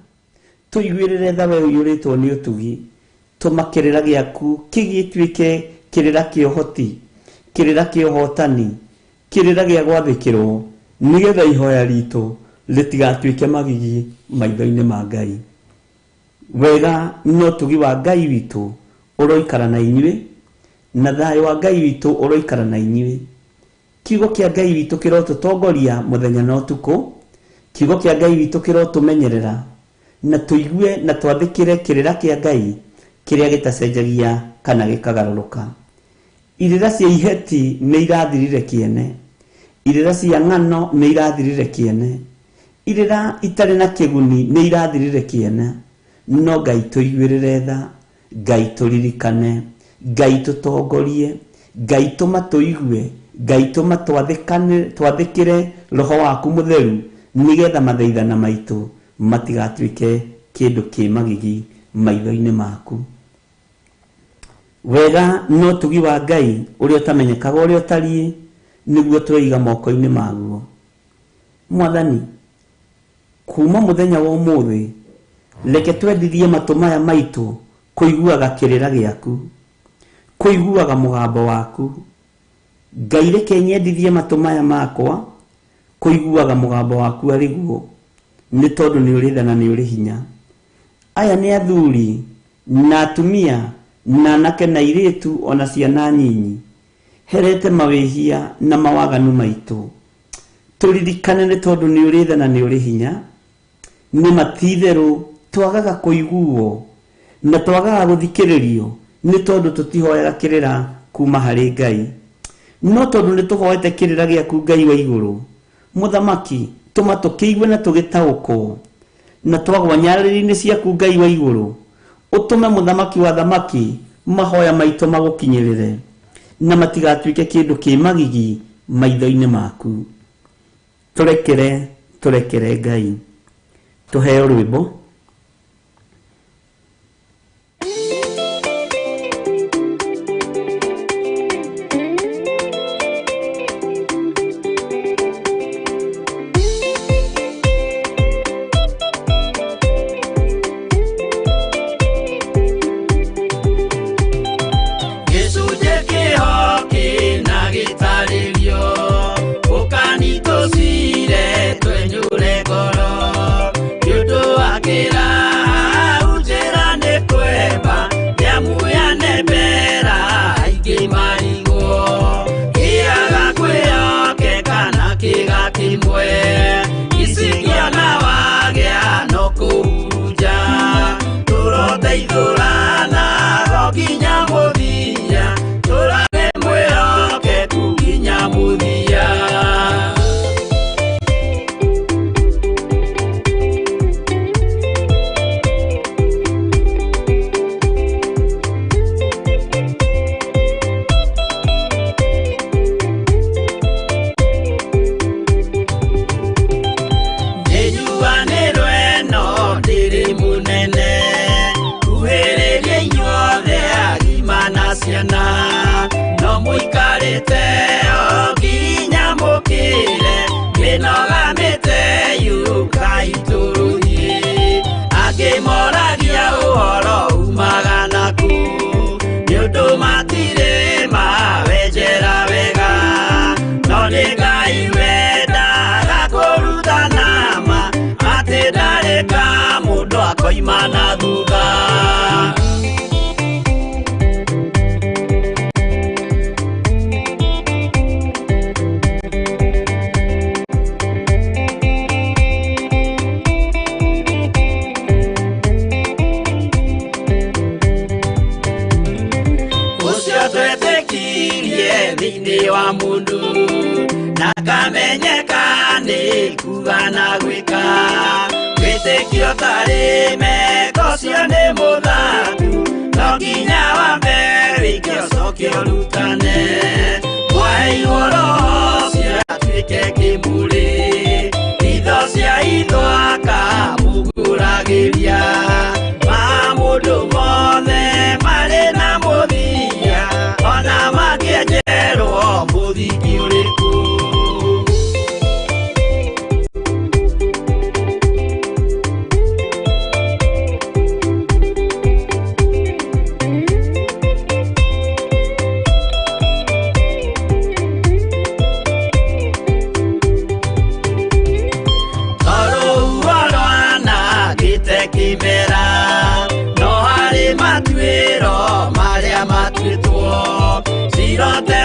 tũiguĩrĩre tha we ũiyũrĩtwo nĩ ũtugi. Tũma kĩrĩra gĩaku kĩgĩtuĩke kĩrĩra kĩa ũhoti, kĩrĩra kĩa ũhotani, kĩrĩra gĩa gwathĩkĩrwo, nĩgetha ihoya ritũ rĩtigatuĩke magigi maitho-inĩ ma Ngai. Wega no ũtugi wa Ngai witũ ũroikara na inyuĩ, na thayũ wa Ngai witũ ũroikara na inyuĩ. Kiugo kĩa Ngai witũ kĩrotũtongoria mũthenya na ũtukũ, kiugo kĩa Ngai witũ kĩrotũmenyerera, na tũigue na twathĩkĩre kĩrĩra kĩa Ngai kĩrĩa gĩtacenjagia kana gĩkagarũrũka. Irĩra cia iheti nĩ irathirire kĩene, irĩra cia ng'ano nĩ irathirire kĩene, irĩra itarĩ na kĩguni nĩ irathirire kĩene. No Ngai tũiguĩrĩre tha, Ngai tũririkane, Ngai tũtongorie, Ngai tũma tũigue, Ngai tũma twathĩkĩre roho waku mũtheru, nĩgetha mathaithana maitũ matigatuĩke kĩndũ kĩ magigi maitho-inĩ maku. Wega no ũtugi wa Ngai ũrĩa ũtamenyekaga ũrĩa ũtariĩ, nĩguo tũreiga moko-inĩ maguo. Mwathani, kuma mũthenya wa ũmũthĩ, reke twendithie matũ maya maitũ kũiguaga kĩrĩra gĩaku, kũiguaga mũgambo waku. Ngai reke nyendithie matũ maya makwa kũiguaga mũgambo waku arĩ guo, nĩ tondũ nĩ ũrĩ tha na nĩ ũrĩ hinya. Aya nĩ athuri na atumia na anake na airĩtu ona ciana nyinyi, herete mawĩhia na mawaganu maitũ. Tũririkane nĩ tondũ nĩ ũrĩ tha na nĩ ũrĩ hinya, nĩ matitherũ twagaga kũiguo na twagaga gũthikĩrĩrio nĩ tondũ tũtihoyaga kĩrĩra kuma harĩ Ngai. No tondũ nĩ tũhoete kĩrĩra gĩaku Ngai wa igũrũ, Mũthamaki, tũma tũkĩigue na tũgĩtaũkwo, na twagwa nyarĩrĩ-inĩ ciaku Ngai wa igũrũ. Ũtũme Mũthamaki wa thamaki mahoya maitũ magũkinyĩrĩre, na matigatuĩke kĩndũ kĩ magigi maitho-inĩ maku. Tũrekere Ngai. Tũheo rwĩmbo. Ukanitosire twenyure ngoro, yudo wake miteo ginya mukire minoga miteyu kaituruhi akimoragia uhoro umagana ku nyundo matire mawejera wega no nigai wenda gakuruta nama ati ndareka mundu akoimana thutha. Wa mundu nakamenyeka ni kugana gwika witikio tarime kocio ni muthaku no nginya wambe wikio cokio rutane kwa igoro cia twike kimuri itho cia ithwaka muguragiria ma mundu mothe mari na muthia ona magienjerwo muthiki uriku.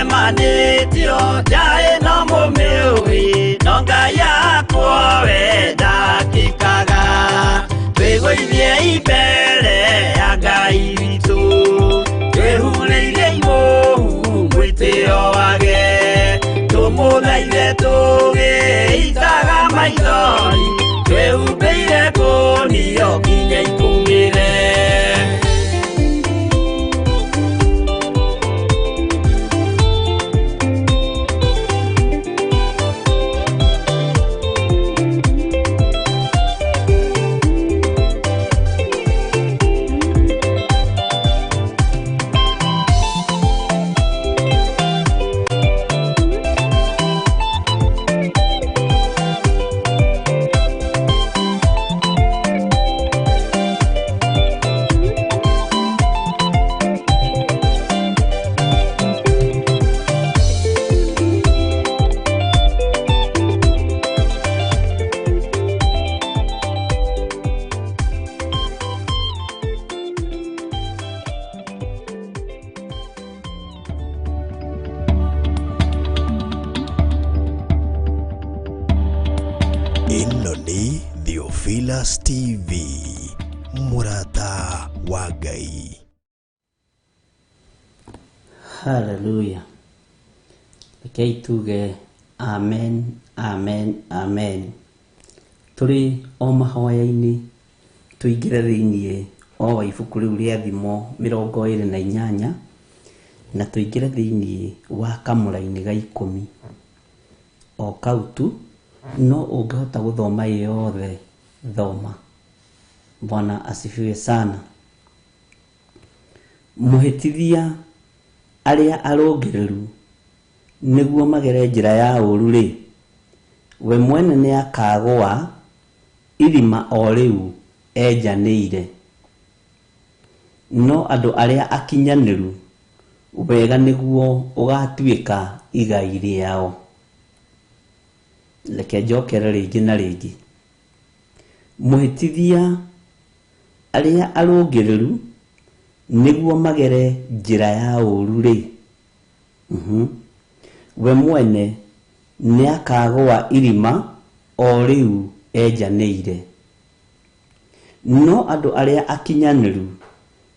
Manitio jae no mumewi nonga yakwo wenda kikaga twegoithie ibere ya Ngai witu twehureire imuhu mwitio wage tumuthaithe tugiitaga maithori twehumbeire kunio nginya ikumire. Ino ni Theophilas TV, murata wa Ngai. Hallelujah. Rekei tuge amen, amen, amen. Turi o mahoya-ini tuingire thiini o ibuku riu ria thimo 28 na tuingire thiini wa kamura-ini ga 10 o kautu no ungehota guthoma yothe thoma. Bwana asifiwe sana. Muhitithia aria arungireru niguo magere njira ya uru ri we mwene ni akagwa irima o riu enjanire no andu aria akinyaniru wega niguo ugatuika igai riao. Leke njokere ringi na ringi. Muhitithia aria arungireru niguo magere njira ya uru ri we mwene ni akagwa irima o riu enjanire no andu aria akinyaniru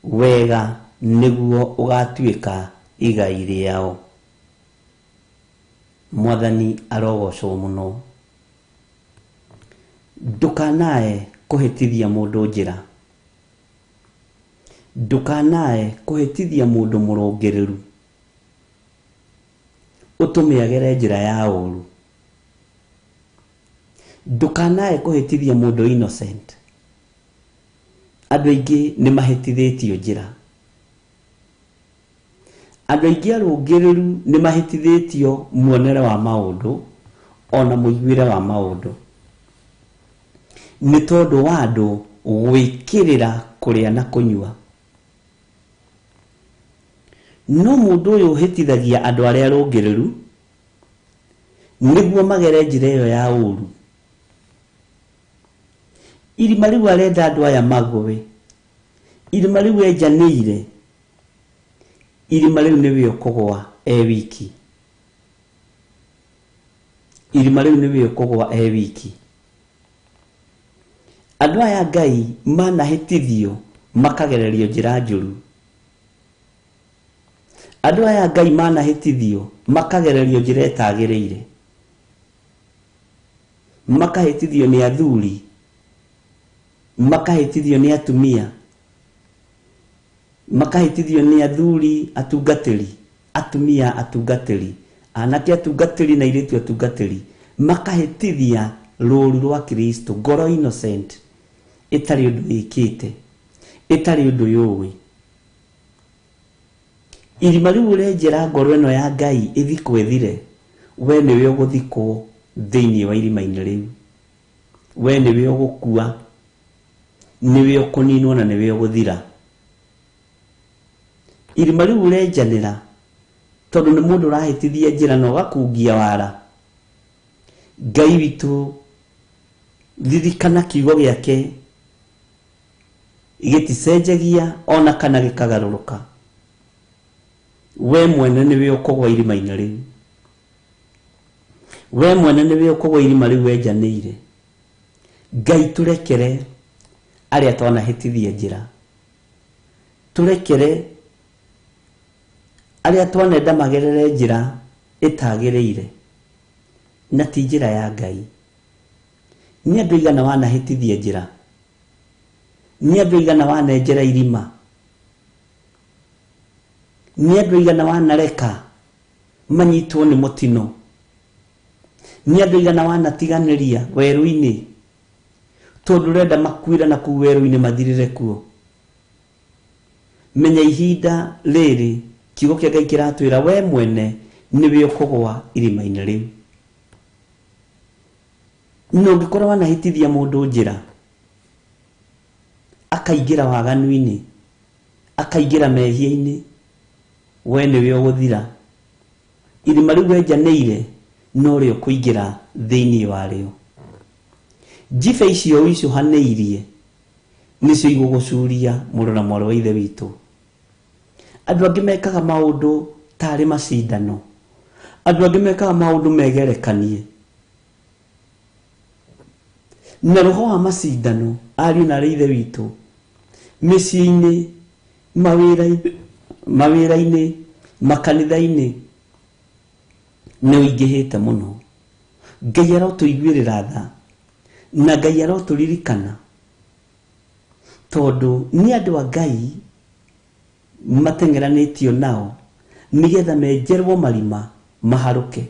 wega niguo ugatuika igai riao. Mwathani arogocwo muno. Ndukanae kuhitithia mundu njira. Ndukanae kuhitithia mundu murungireru utumiagere njira ya uru. Ndukanae kuhitithia mundu innocent. Andu aingi ni mahitithitio njira. andũ aingĩ arũngĩrĩru nĩ mahĩtithĩtio muonere wa maũndũ ona mũiguĩre wa maũndũ nĩ tondũ wa andũ gwĩkĩrĩra kũrĩa na kũnyua. No mũndũ ũyũ ũhĩtithagia andũ arĩa arũngĩrĩru nĩguo magere njĩra ĩyo ya ũũru. Irima rĩu arenda andũ aya magwe, irima rĩu enjanĩire, irima rĩu nĩwe ũkũgwa wiki, irima rĩu nĩwe ũkũgwa wiki. Andũ aya Ngai manahĩtithio makagererio njĩra njũru. Andũ aya Ngai manahĩtithio makagererio njĩra ĩtagĩrĩire, makahĩtithio nĩ athuri, makahĩtithio nĩ atumia, makahĩtithio nĩ athuri atungatĩri, atumia atungatĩri, anake atungatĩri na airĩtu atungatĩri, makahĩtithia rũũru rwa Kristo, ngoro innocent, ĩtarĩ ũndũ ĩkĩte, ĩtarĩ ũndũ yũĩ. Irima rĩu ũrenjera ngoro ĩno ya Ngai ĩthikwo ĩthire, we nĩwe ũgũthikwo thĩinĩ wa irima-inĩ rĩu, we nĩwe ũgũkua, nĩwe ũkũninwo na nĩwe ũgũthira. Irima rĩu ũrenjanĩra tondũ nĩ mũndũ ũrahĩtithia njĩra na ũgakungia wara. Ngai witũ, ririkana kiugo gĩake gĩticenjagia ona kana gĩkagarũrũka. We mwene nĩwe ũkũgwa irima-inĩ rĩu, we mwene nĩwe ũkũgwa irima rĩu wenjanĩire. Ngai tũrekere arĩa twanahĩtithia njĩra, tũrekere arĩa twanenda magerere njĩra ĩtagĩrĩire na ti njĩra ya Ngai. Nĩ andũ aigana wanahĩtithia njĩra, nĩ andũ aigana wanenjera irima, nĩ andũ aigana wanareka manyitwo nĩ mũtino, nĩ andũ aigana wanatiganĩria werũ-inĩ tondũ ũrenda makuĩra na kũu werũ-inĩ mathirĩre kuo. Menya ihinda rĩrĩ kiugo kĩa Ngai kĩratwĩra we mwene nĩwe ũkũgwa irima-inĩ rĩu. Na ũngĩkorwo wanahĩtithia mũndũ njĩra, akaingĩra waganu-inĩ, akaingĩra mehia-inĩ, we nĩwe ũgũthira. Irima rĩu wenjanĩire no rĩo kũingĩra thĩinĩ warĩo. Njibe icio wicũhanĩirie nĩcio igũgũcuria mũrũ na mwarĩ wa ithe witũ. Andũ angĩ mekaga maũndũ tarĩ macindano, andũ angĩ mekaga maũndũ megerekanie, na roho wa macindano ariũ na arĩ ithe witũ mĩciĩ-inĩ, mawĩra-inĩ, makanitha-inĩ nĩ ũingĩhĩte mũno. Ngai arotũiguĩrĩra tha na Ngai arotũririkana tondũ nĩ andũ a Ngai mateng'eranĩtio nao nĩgetha menjerwo marima maharũke,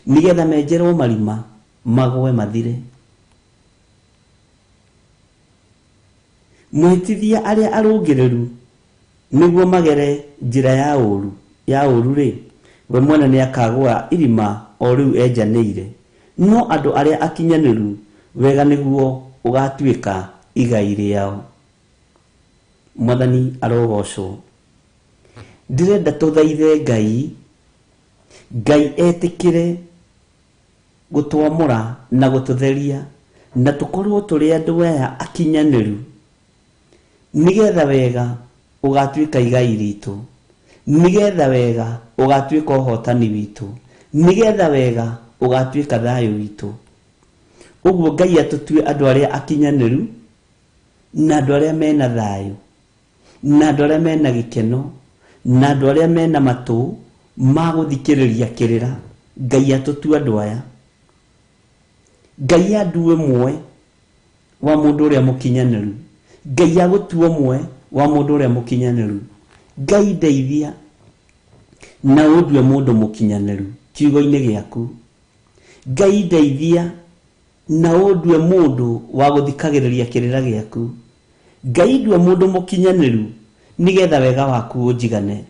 nĩgetha menjerwo marima magwe mathire. Mwĩtithia arĩa arũngĩrĩru nĩguo magere njĩra ya ũũru rĩ, we mwene nĩ akagwa irima o rĩu enjanĩire. No andũ arĩa akinyanĩru wega nĩguo ũgatuĩka igai rĩao. Mwathani arogocwo. Ndĩrenda tũthaithe Ngai, Ngai etĩkĩre gũtwamũra na gũtũtheria na tũkorwo tũrĩ andũ aya akinyanĩru, nĩgetha wega ũgatuĩka igai ritũ, nĩgetha wega ũgatuĩka ũhotani witũ, nĩgetha wega ũgatuĩka thayũ witũ. Ũguo Ngai atũtue andũ arĩa akinyanĩru na andũ arĩa mena thayũ, na andũ arĩa mena gĩkeno, na andũ arĩa mena matũ ma gũthikĩrĩria kĩrĩra. Ngai atũtue andũ aya. Ngai andue ũmwe wa mũndũ ũrĩa mũkinyanĩru, Ngai agũtua ũmwe wa mũndũ ũrĩa mũkinyanĩru. Ngai ndeithia na ũndue mũndũ mũkinyanĩru kiugo-inĩ gĩaku. Ngai ndeithia na ũndue mũndũ wa gũthikagĩrĩria kĩrĩra gĩaku. Ngai ndue mũndũ mũkinyanĩru nigetha wega waku unjigane,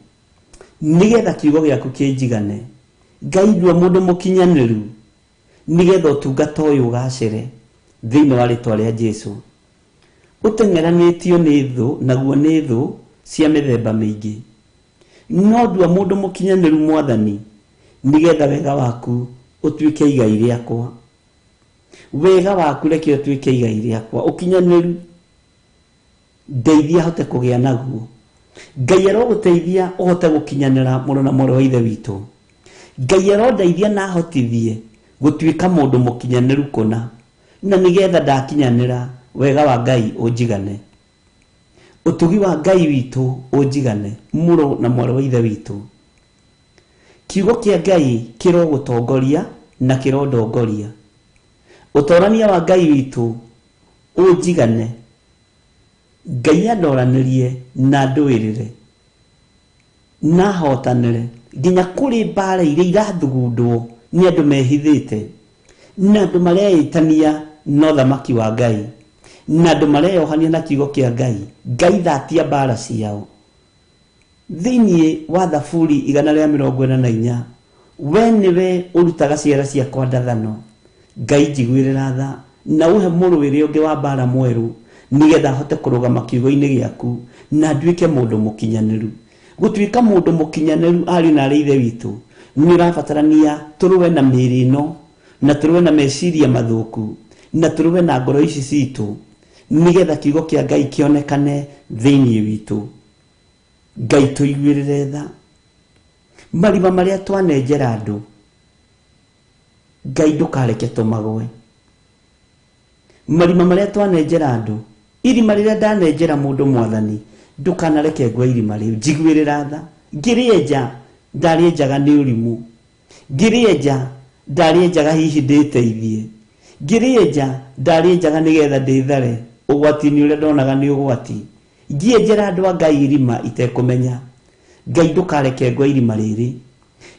nigetha kiugo giaku kinjigane. Ngai ndua mundu mukinyaniru nigetha utungata uyu ugacire thiini wa ritwa ria Jesu. Utengeranitio ni thu, naguo ni thu cia mithemba mingi, no ndua mundu mukinyaniru Mwathani nigetha wega waku utuike igai riakwa. Wega waku reke utuike igai riakwa, ukinyaniru ndeithia hote kugia naguo. Ngai aroguteithia uhote gukinyanira muno na moro wa ithe witu. Ngai arondeithia na hotithie gutuika mundu mukinyaniru kuna, na nigetha ndakinyanira wega wa Ngai unjigane, utugi wa Ngai witu unjigane muro na moro wa ithe witu. Kiugo kia Ngai kirogutongoria na kirondongoria, utorania wa Ngai witu unjigane. Ngai andoranirie na ndwirire na hotanire nginya kuri mbara iria irathugundwo ni andu mehithite, na andu mareitania no thamaki wa Ngai, na andu mareyohania na kiugo kia Ngai. Ngai thatia mbara ciao thiini wa Thaburi 144. We niwe urutaga ciara ciakwa ndathano. Ngai njiguirira tha na uhe muruwiri ungi wa mbara mweru, nigetha hote kurugama kiugo-ini giaku na nduike mundu mukinyaniru. Gutuika mundu mukinyaniru ari na ithe witu ni urabatarania turuwe na miri ino, na turuwe na meciria mathuku, na turuwe na ngoro ici citu, nigetha kiugo kia Ngai kionekane thiini witu. Ngai tuiguirire tha marima maria twanenjera andu, Ngai ndukareke tumagwe. Marima maria twanenjera andu, irima riria ndanenjera mundu Mwathani ndukanareke ngwe irima riu. Njiguirira tha ngirienja ndarienjaga ni urimu, ngirienja ndarienjaga hihi nditeithie, ngirienja ndarienjaga nigetha ndithare ugwati-ini uria ndonaga ni ugwati. Ngienjera andu a Ngai irima itekumenya. Ngai ndukareke ngwe irima riri,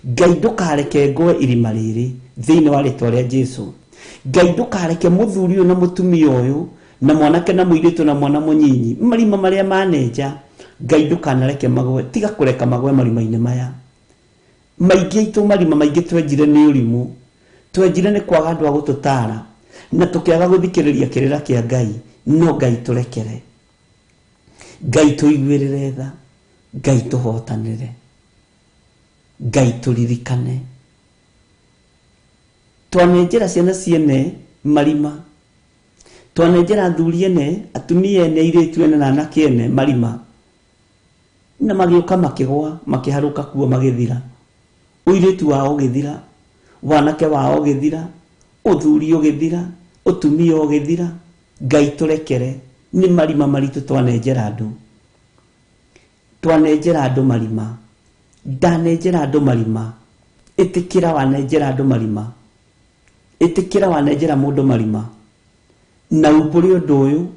Ngai ndukareke ngwe irima riri thiini wa ritwa ria Jesu. Ngai ndukareke muthuri uyu na mutumia uyu na mwanake na muiritu na mwana munyinyi marima maria manenja, Ngai ndukanareke magwe. Tiga kureka magwe marima-ini maya maingi itu. Marima maingi twenjire ni urimu, twenjire ni kwaga andu a gututara na tukiaga guthikiriria kirira kia Ngai. No Ngai turekere, Ngai tuiguirire tha, Ngai tuhotanire, Ngai turirikane. Twanenjera ciana ciene marima, twanenjera athuri ene, atumia ene, airitu ene na anake ene marima, na magiuka makigwa makiharuka kuo magithira. Uiritu wao ugithira, wanake wao ugithira, uthuri ugithira, utumia ugithira. Ngai turekere, ni marima maritu twanenjera andu. Twanenjera andu marima, ndanenjera andu marima. Itikira wanenjera andu marima, itikira wanenjera mundu marima, na umburi undu uyu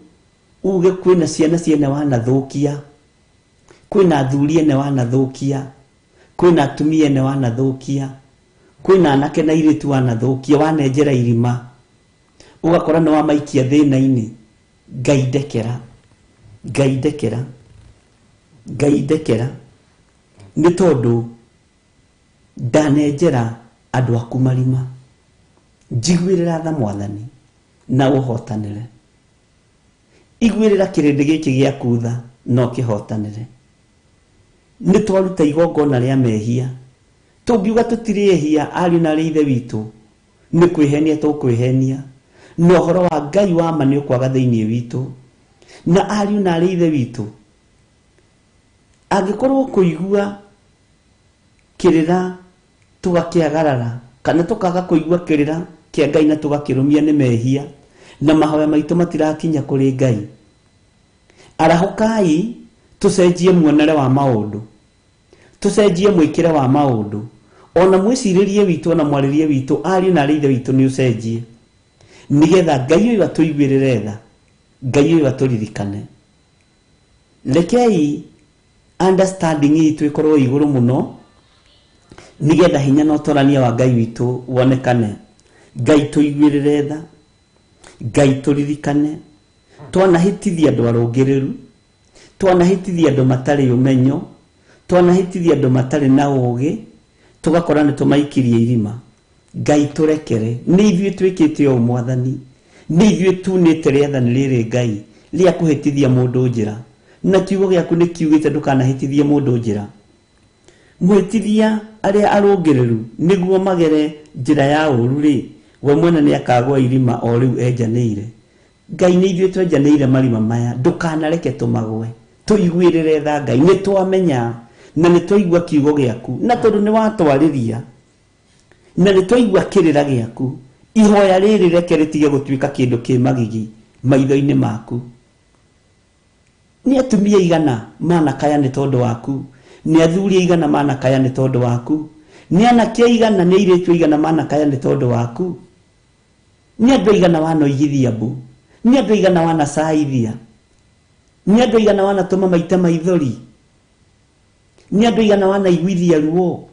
uge kwina ciana ciene wanathukia, kwina athuri ene wanathukia, kwina atumia ene wanathukia, kwina anake na iritu wanathukia. Wanenjera irima ugakora no wamaikia thina-ini. Ngai ndekera, Ngai ndekera, Ngai ndekera, ni tondu ndanenjera andu aku marima. Njiguirira tha Mwathani na uhotanire. Iguirira kirindi giki giaku tha no kihotanire. Ni twaruta igongona ria mehia, tungiuga tutiriehia ari na ri ithe witu, ni kwihenia tukwihenia. No horo wa Ngai wa ma ni ukwaga thiini witu, na ari na ri ithe witu angikorwo kuigua kirira tugakiagarara, kana tukaga kuigua kirira kia Ngai na tugakirumia ni mehia na mahoya maitu matirakinya kuri Ngai, arahukai tucenjie muonere wa maundu, tucenjie mwikire wa maundu, ona mwiciririe witu na mwaririe witu ari na ri ithe witu ni ucenjie, nigetha Ngai uyu atuiguirire tha, Ngai uyu aturirikane. Rekei understanding itu ikorwo iguru muno, nigetha hinya na utorania wa Ngai witu wonekane. Ngai tuiguirire tha, Ngai turirikane. Twanahitithia andu arungiriru, twanahitithia andũ matarĩ ũmenyo, twanahitithia andũ matarĩ na ũũgĩ, tugakora nĩ tũmaikirie irima. Ngai tũrekere, nĩ ithuĩ twĩkĩte o Mwathani, nĩ ithuĩ tunĩte rĩathani rĩrĩ Ngai rĩa kũhĩtithia mũndũ njĩra, na kiugo gĩaku nĩ kiugĩte ndũkanahĩtithie mũndũ njĩra. Mwĩtithia arĩa arũngĩrĩru nĩguo magere njĩra ya ũũru-rĩ, we mwene nĩ akagwa irima o rĩu enjanĩire. Ngai nĩ ithuĩ twenjanĩire marima maya, ndũkanareke tũmagwe. Tũiguĩrĩre tha Ngai, nĩ twamenya na nĩ twaigua kiugo gĩaku, na tondũ nĩ watwarĩria na nĩ twaigua kĩrĩra gĩaku, ihoya rĩrĩ reke rĩtige gũtuĩka kĩndũ kĩ magigi maitho-inĩ maku. Nĩ atumia igana manakaya nĩ tondũ waku, nĩ athuri igana manakaya nĩ tondũ waku, nĩ anake igana nĩ airĩtu igana manakaya nĩ tondũ waku, nĩ andũ igana wanoigithia mbu, nĩ andũ igana wanacaithia, nĩ andũ igana wanatũma maite maithori, nĩ andũ igana wanaiguithia ruo,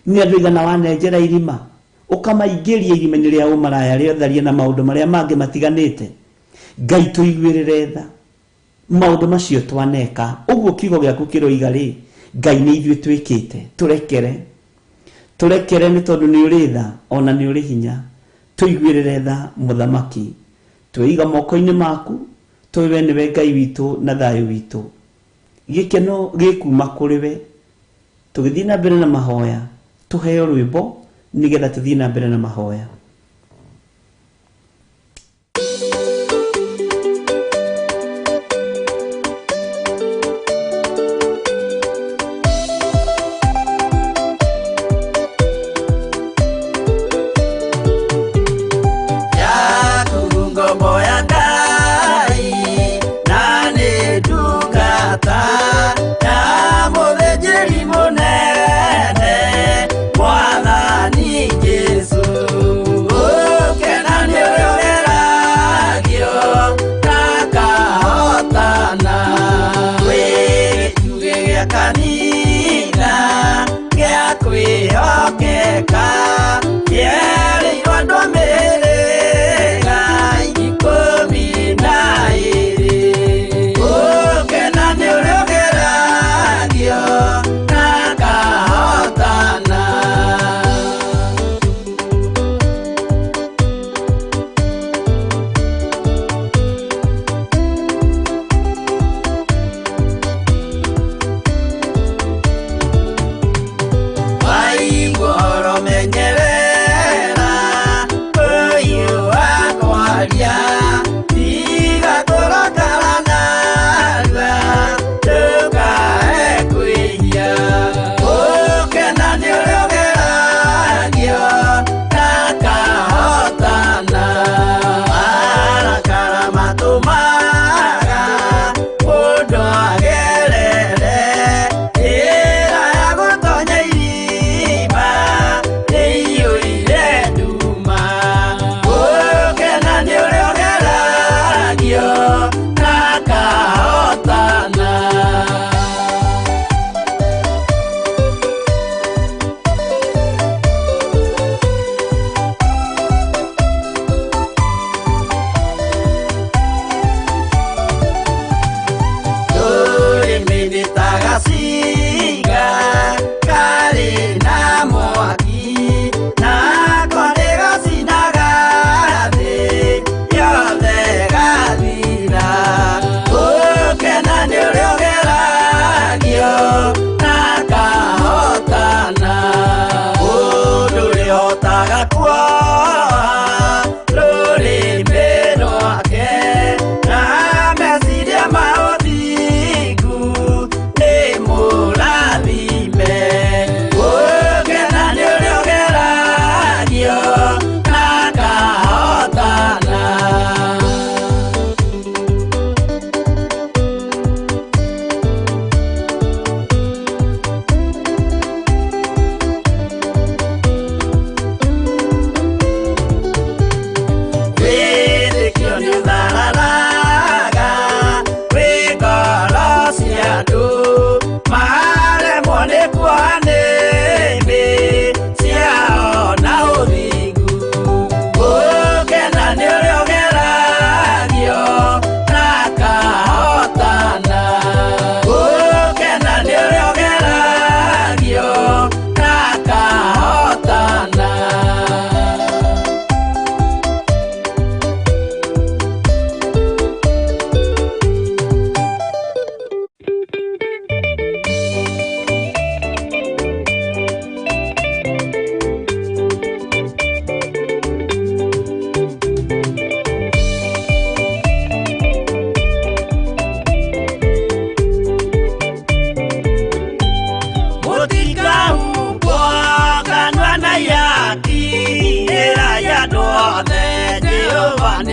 nĩ andũ igana wanenjera irima, ũkamaingĩria irima-inĩ rĩa ũmaraya rĩa ũtharia na maũndũ marĩa mangĩ matiganĩte. Ngai tũiguĩrĩre tha maũndũ macio twaneka, ũguo kiugo gĩaku kĩroiga-rĩ, Ngai nĩ ithuĩ twĩkĩte, tũrekere nĩ tondũ nĩ ũrĩ tha ona nĩ ũrĩ hinya. Tũiguĩrĩre tha Mũthamaki, twĩiga moko-inĩ maku, tũwe nĩwe Ngai witũ na thayũ witũ. Gĩkeno gĩkuma kũrĩ we, tũgĩthiĩ na mbere na mahoya, tũheo rwĩmbo nĩgetha tũthiĩ na mbere na mahoya.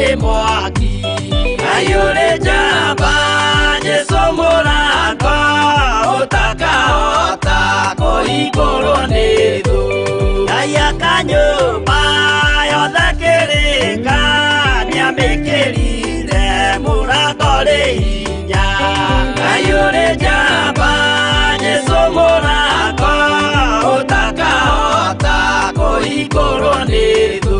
ni mwaki ayure jamba Jesu mũrango ũtakahota kũhingũrwo nĩ thũ ayaka nyũmba yothe kĩrĩka nĩamĩkĩrire mũrango rĩ hinya ayure jamba Jesu mũrango ũtakahota kũhingũrwo nĩ thũ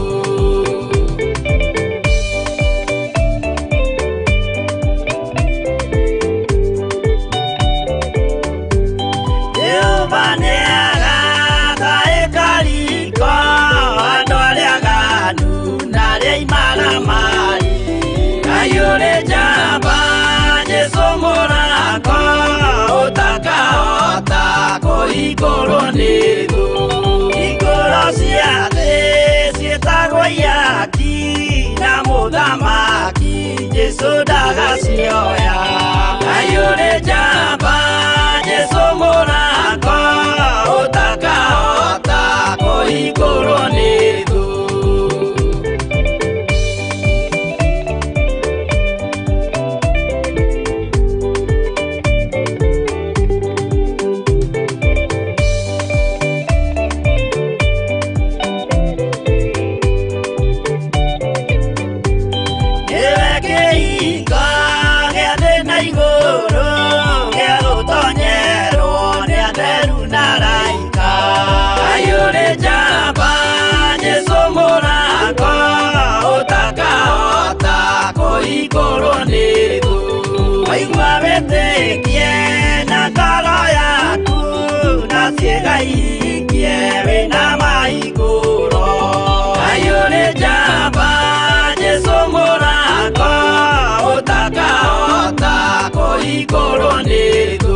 ayure jamba Jesu mũrango ũtakahota kũhingũrwo nĩ thũ hingũro cia thĩ ciĩtagwo ihaki na mũthamaki Jesu ndagacioya ayure jamba Jesu mũrango ũtakahota kũhingũrwo nĩ thũ kũhingũrwo nĩ thũ waigua wĩtĩkie na ngoro yaku na ciĩga ihingie wĩna mahingũro ayure jamba Jesu mũrango ũtakahota kũhingũrwo nĩ thũ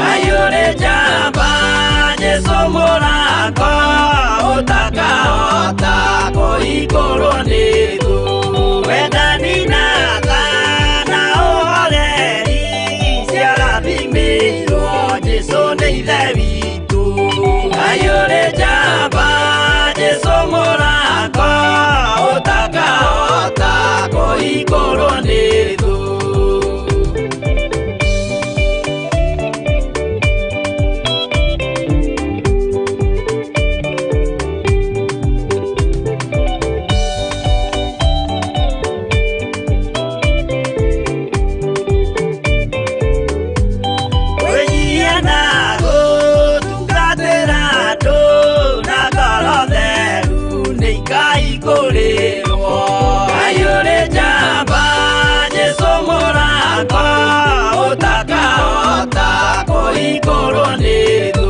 ayure jamba Jesu mũrango ũtakahota kũhingũrwo nĩ thũ wendani na tha na ũhoreri ciarathimĩirwo Jesu nĩ ithe witũ ayure jamba Jesu mũrango ũtakahota kũhingũrwo nĩ thũ ayure jamba Jesu mũrango ũtakahota kũhingũrwo nĩ thũ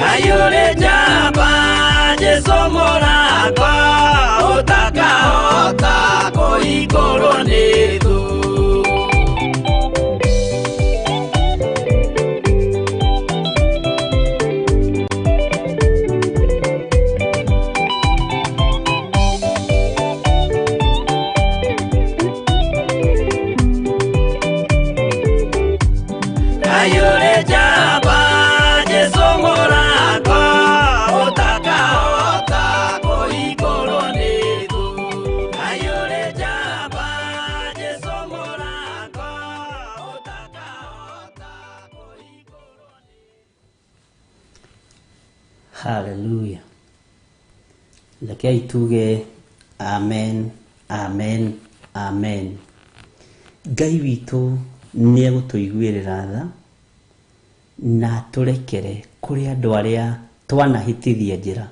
ayure jamba Jesu mũrango ũtakahota kũhingũrwo nĩ thũ ayure jamba Jesu mũrango ũtakahota kũhingũrwo nĩ thũ ayure jamba Jesu mũrango ũtakahota kũhingũrwo nĩ Hallelujah. Rekei tuge amen, amen, amen. Ngai witũ nĩ egũtũiguĩrĩra tha na tũrekere kũrĩ andũ arĩa twanahĩtithia njĩra,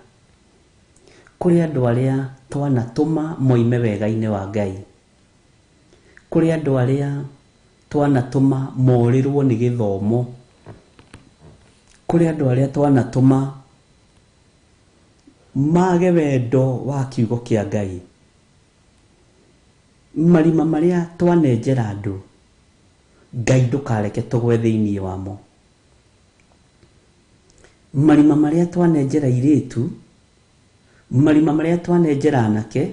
kũrĩ andũ arĩa twanatũma moime wega-inĩ wa Ngai, kũrĩ andũ arĩa twanatũma morĩrwo nĩ gĩthomo, kũrĩ andũ arĩa twanatũma mage wendo wa kiugo kĩa Ngai, marima marĩa twanenjera andũ Ngai ndũkareke tũgwe thĩinĩ wamo, marima marĩa twanenjera airĩtu marima maria twanenjera anake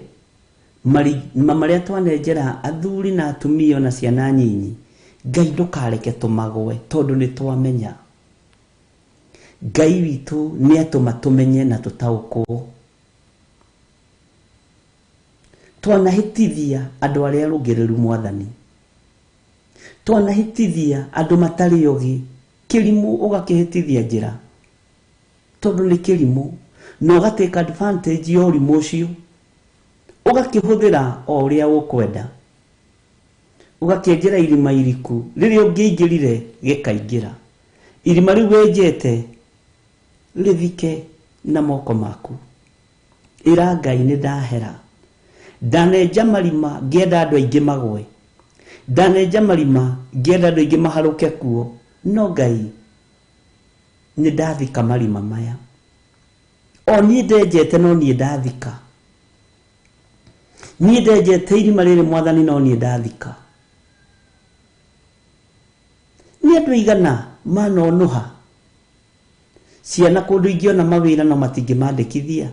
marima maria twanenjera athuri na atumia na ciana nyinyi Ngai ndukareke tumagwe tondu ni twamenya Ngai witu ni atuma tumenye na tutaukwo twanahitithia andu aria rugereru mwathani twanahitithia andu matari yogi kirimu ugakihitithia njira tondu ni kirimu no gateka advantage yo urimu ucio ugakihuthira o uria ukwenda ugakienjera irima iriku riria ungiingirire gikaingira irima riu wenjete rithike na moko maku ira Ngai ni ndahera ndanenja marima ngienda andu aingi magwe ndanenja marima ngienda andu aingi maharuke kuo no Ngai ni ndathika marima maya o ni ndenjete no ni ndathika ni ndenjete irima riri mwathani no ni ndathika ni andu igana manonuha ciana kundu ingiona mawira no matingimandikithia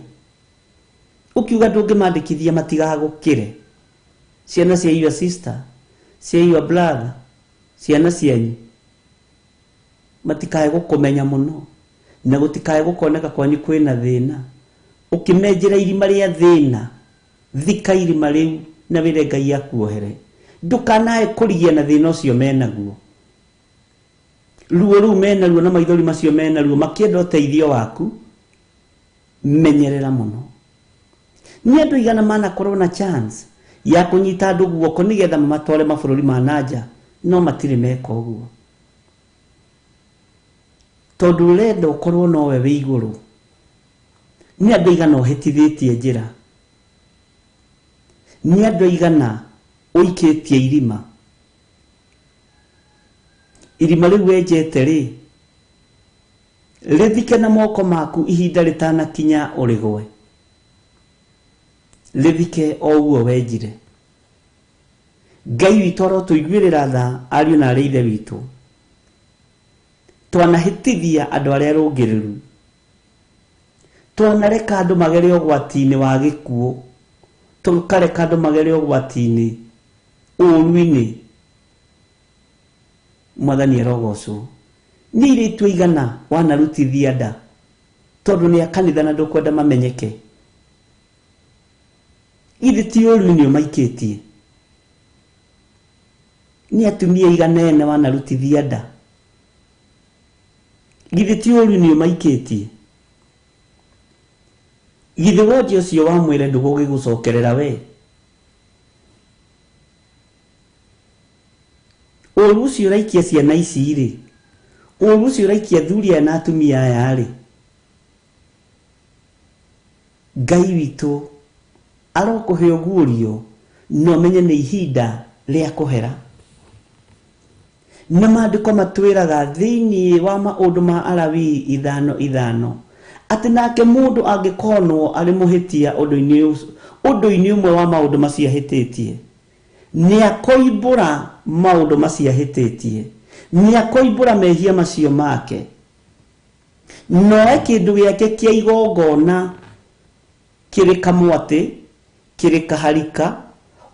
ukiuga ndungimandikithia matigagukire ciana cia your sister cia your brother ciana cianyu matikae gukumenya muno na gutikae gukoneka kwanyu kwina thina ukimenjera irima ria thina thika irima riu na wire Ngai akuohere ndukanae kurigia na thina ucio menaguo ruo ru menaruo na maithori macio menaruo makienda uteithio waku menyerera muno ni andu igana mana korwo na chance ya kunyita andu guoko nigetha mamatware mabururi ma nanja no matire meka uguo tondu urenda ukorwo nowe wi iguru ni andu igana uhitithitie njira ni andu igana uikitie irima riu wenjete ri rithike na moko maku ihinda ritana kinya urigwe rithike o uo wenjire Ngai witu ro tuiguirira tha ariu na areithe witu twanahitithia andu aria rungiriru twanareka andu magere ogwati-ini wa gikuo tukareka andu magere ogwati-ini uruini mwathani arogocwo ni iritu igana wanarutithia nda tondu ni akanitha na ndukwenda mamenyeke ithiti uruini umaikitie ni atumia igana ene wanarutithia nda ithiti uruini umaikitie githe woje ucio wa mwire ndugugigucokerera we urucio raikia ciana ici ri urucio raikia thuria na atumia aya ri Ngai witu arokuhe ugurio no menye ni ihinda ria kuhera na maandiko matwiraga thiini wa maundu ma Alawi 5:5 ati nake mundu angikonwo ari muhitia undu-ini umwe wa maundu macio hititie ni akoimbura maundu macio hititie ni akoimbura mehia macio make no kindu giake kia igongona kiri kamwate kiri kaharika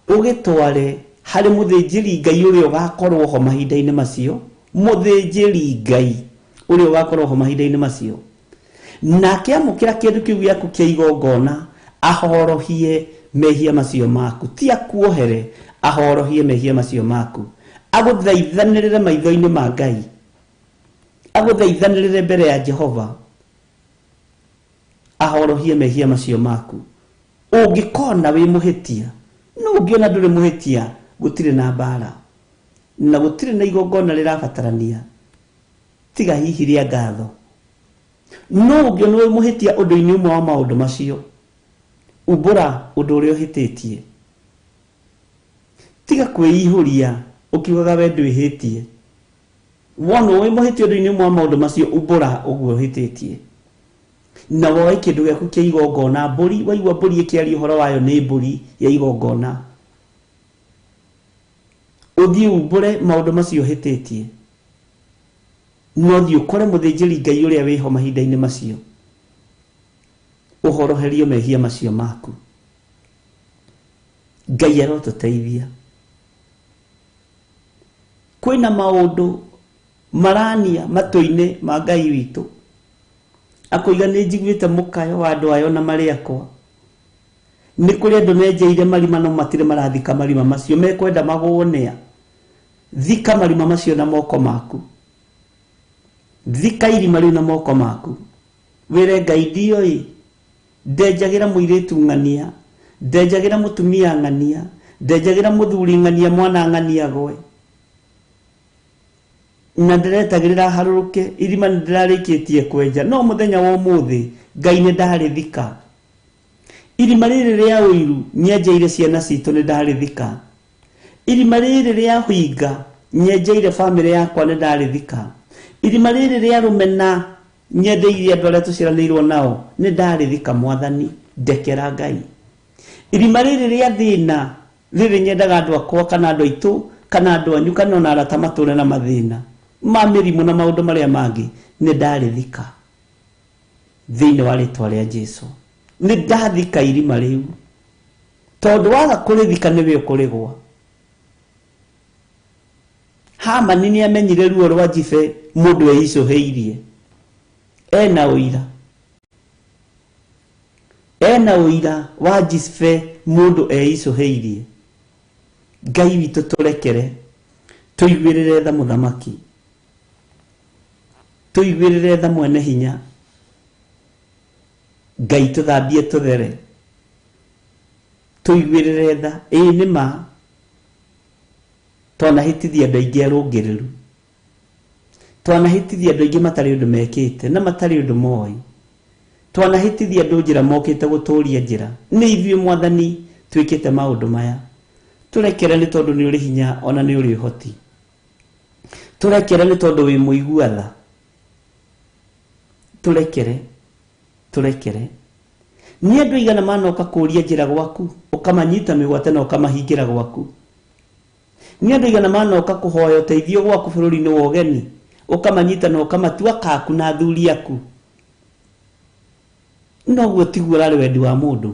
ugitware hari muthinjiri Ngai uria ugakorwo ho mahinda-ini macio muthinjiri Ngai uria ugakorwo ho mahinda-ini macio nake amukira kindu kiu giaku kia igongona ahorohie mehia macio maku ti akuohere ahorohie mehia macio maku aguthaithanirire maitho-ini ma Ngai aguthaithanirire mbere ya Jehova ahorohie mehia macio maku ungikona wi muhitia no ungiona nduri muhitia gutire na mbara na gutire na igongona rirabatarania tiga hihi ria ngatho no ungiona wi muhitia undu-ini umwe wa maundu macio ubura undu uria uhititie tiga kwiihuria ukiugaga we ndwihitie wono wi muhitia undu-ini umwe wa maundu macio ubura uguo uhititie na woe kindu giaku kia igongona mburi waigua mburi ikiaria uhoro wayo ni mburi ya igongona uthii umbure maundu macio hititie no thii ukore muthinjiri Ngai uria wiho mahinda-ini macio uhoroherio mehia macio maku. Ngai arotuteithia. Kwina maundu marania matũinĩ ma Ngai witũ. Akoiga nĩ njiguĩte mũkayo wa andũ ayo na marĩ akwa. Nĩ kũrĩ andũ menjeire marima no matirĩ marathika marima macio, mekwenda magũonea. Thika marima macio na moko maku. Thika irima rĩu na moko maku. Wĩre Ngai ndioi, ndenjagira mũirĩtu ng'ania, ndenjagira mũtumia ng'ania, ndenjagira mũthuri ng'ania, mwana ng'ania goe. Na ndiretagĩrĩra harũrũke, irima ndirarĩkĩtie kwenja, no mũthenya wa ũmũthĩ Ngai nĩ ndarĩthika. Irima rĩrĩ rĩa ũiru nyenjeire ciana citũ nĩ ndarĩthika. Irima rĩrĩ rĩa huinga nyenjeire bamĩrĩ yakwa nĩ ndarĩthika. Irima rĩrĩ rĩa rũmena nyendeire andũ arĩa tũciaranĩirwo nao nĩ ndarĩthika. Mwathani, ndekera Ngai. Irima rĩrĩ rĩa thĩna rĩrĩ nyendaga andũ akwa kana andũ aitũ kana andũ anyu kana ona arata matũre na mathĩna ma mĩrimũ na maũndũ marĩa mangĩ nĩ ndarĩthika thĩinĩ wa rĩtwa rĩa Jesũ. Nĩ ndathika irima rĩu, tondũ waga kũrĩthika nĩwe ũkũrĩgwa. Hamani nĩ amenyire ruo rwa Jibe mũndũ eicũhĩirie. Ena ũira. Ena ũira wa Jibe mũndũ eicũhĩirie. Ngai witũ tũrekere, tũiguĩrĩre tha mũthamaki, tũiguĩrĩre tha mwene hinya. Ngai tũthambie tũthere, tũiguĩrĩre tha. Nĩ ma twanahĩtithia andũ aingĩ arũngĩrĩru, twanahĩtithia andũ aingĩ matarĩ ũndũ mekĩte na matarĩ ũndũ moĩ, twanahĩtithia andũ njĩra mokĩte gũtũũria njĩra. Nĩ ithuĩ Mwathani twĩkĩte maũndũ maya. Tũrekere nĩ tondũ nĩ ũrĩ hinya ona nĩ ũrĩ ũhoti. Tũrekere nĩ tondũ wĩ mũigua tha. Tũrekere, tũrekere. Nĩ andũ aigana manoka kũũria njĩra gwaku, ũkamanyita mĩgwate na ũkamahingĩra gwaku. Nĩ andũ aigana manoka kũhoya ũteithio gwaku bũrũri-inĩ wa ũgeni, ũkamanyita na ũkamatua kaku na athuri aku. Noguo tiguo ũrarĩ wendi wa mũndũ.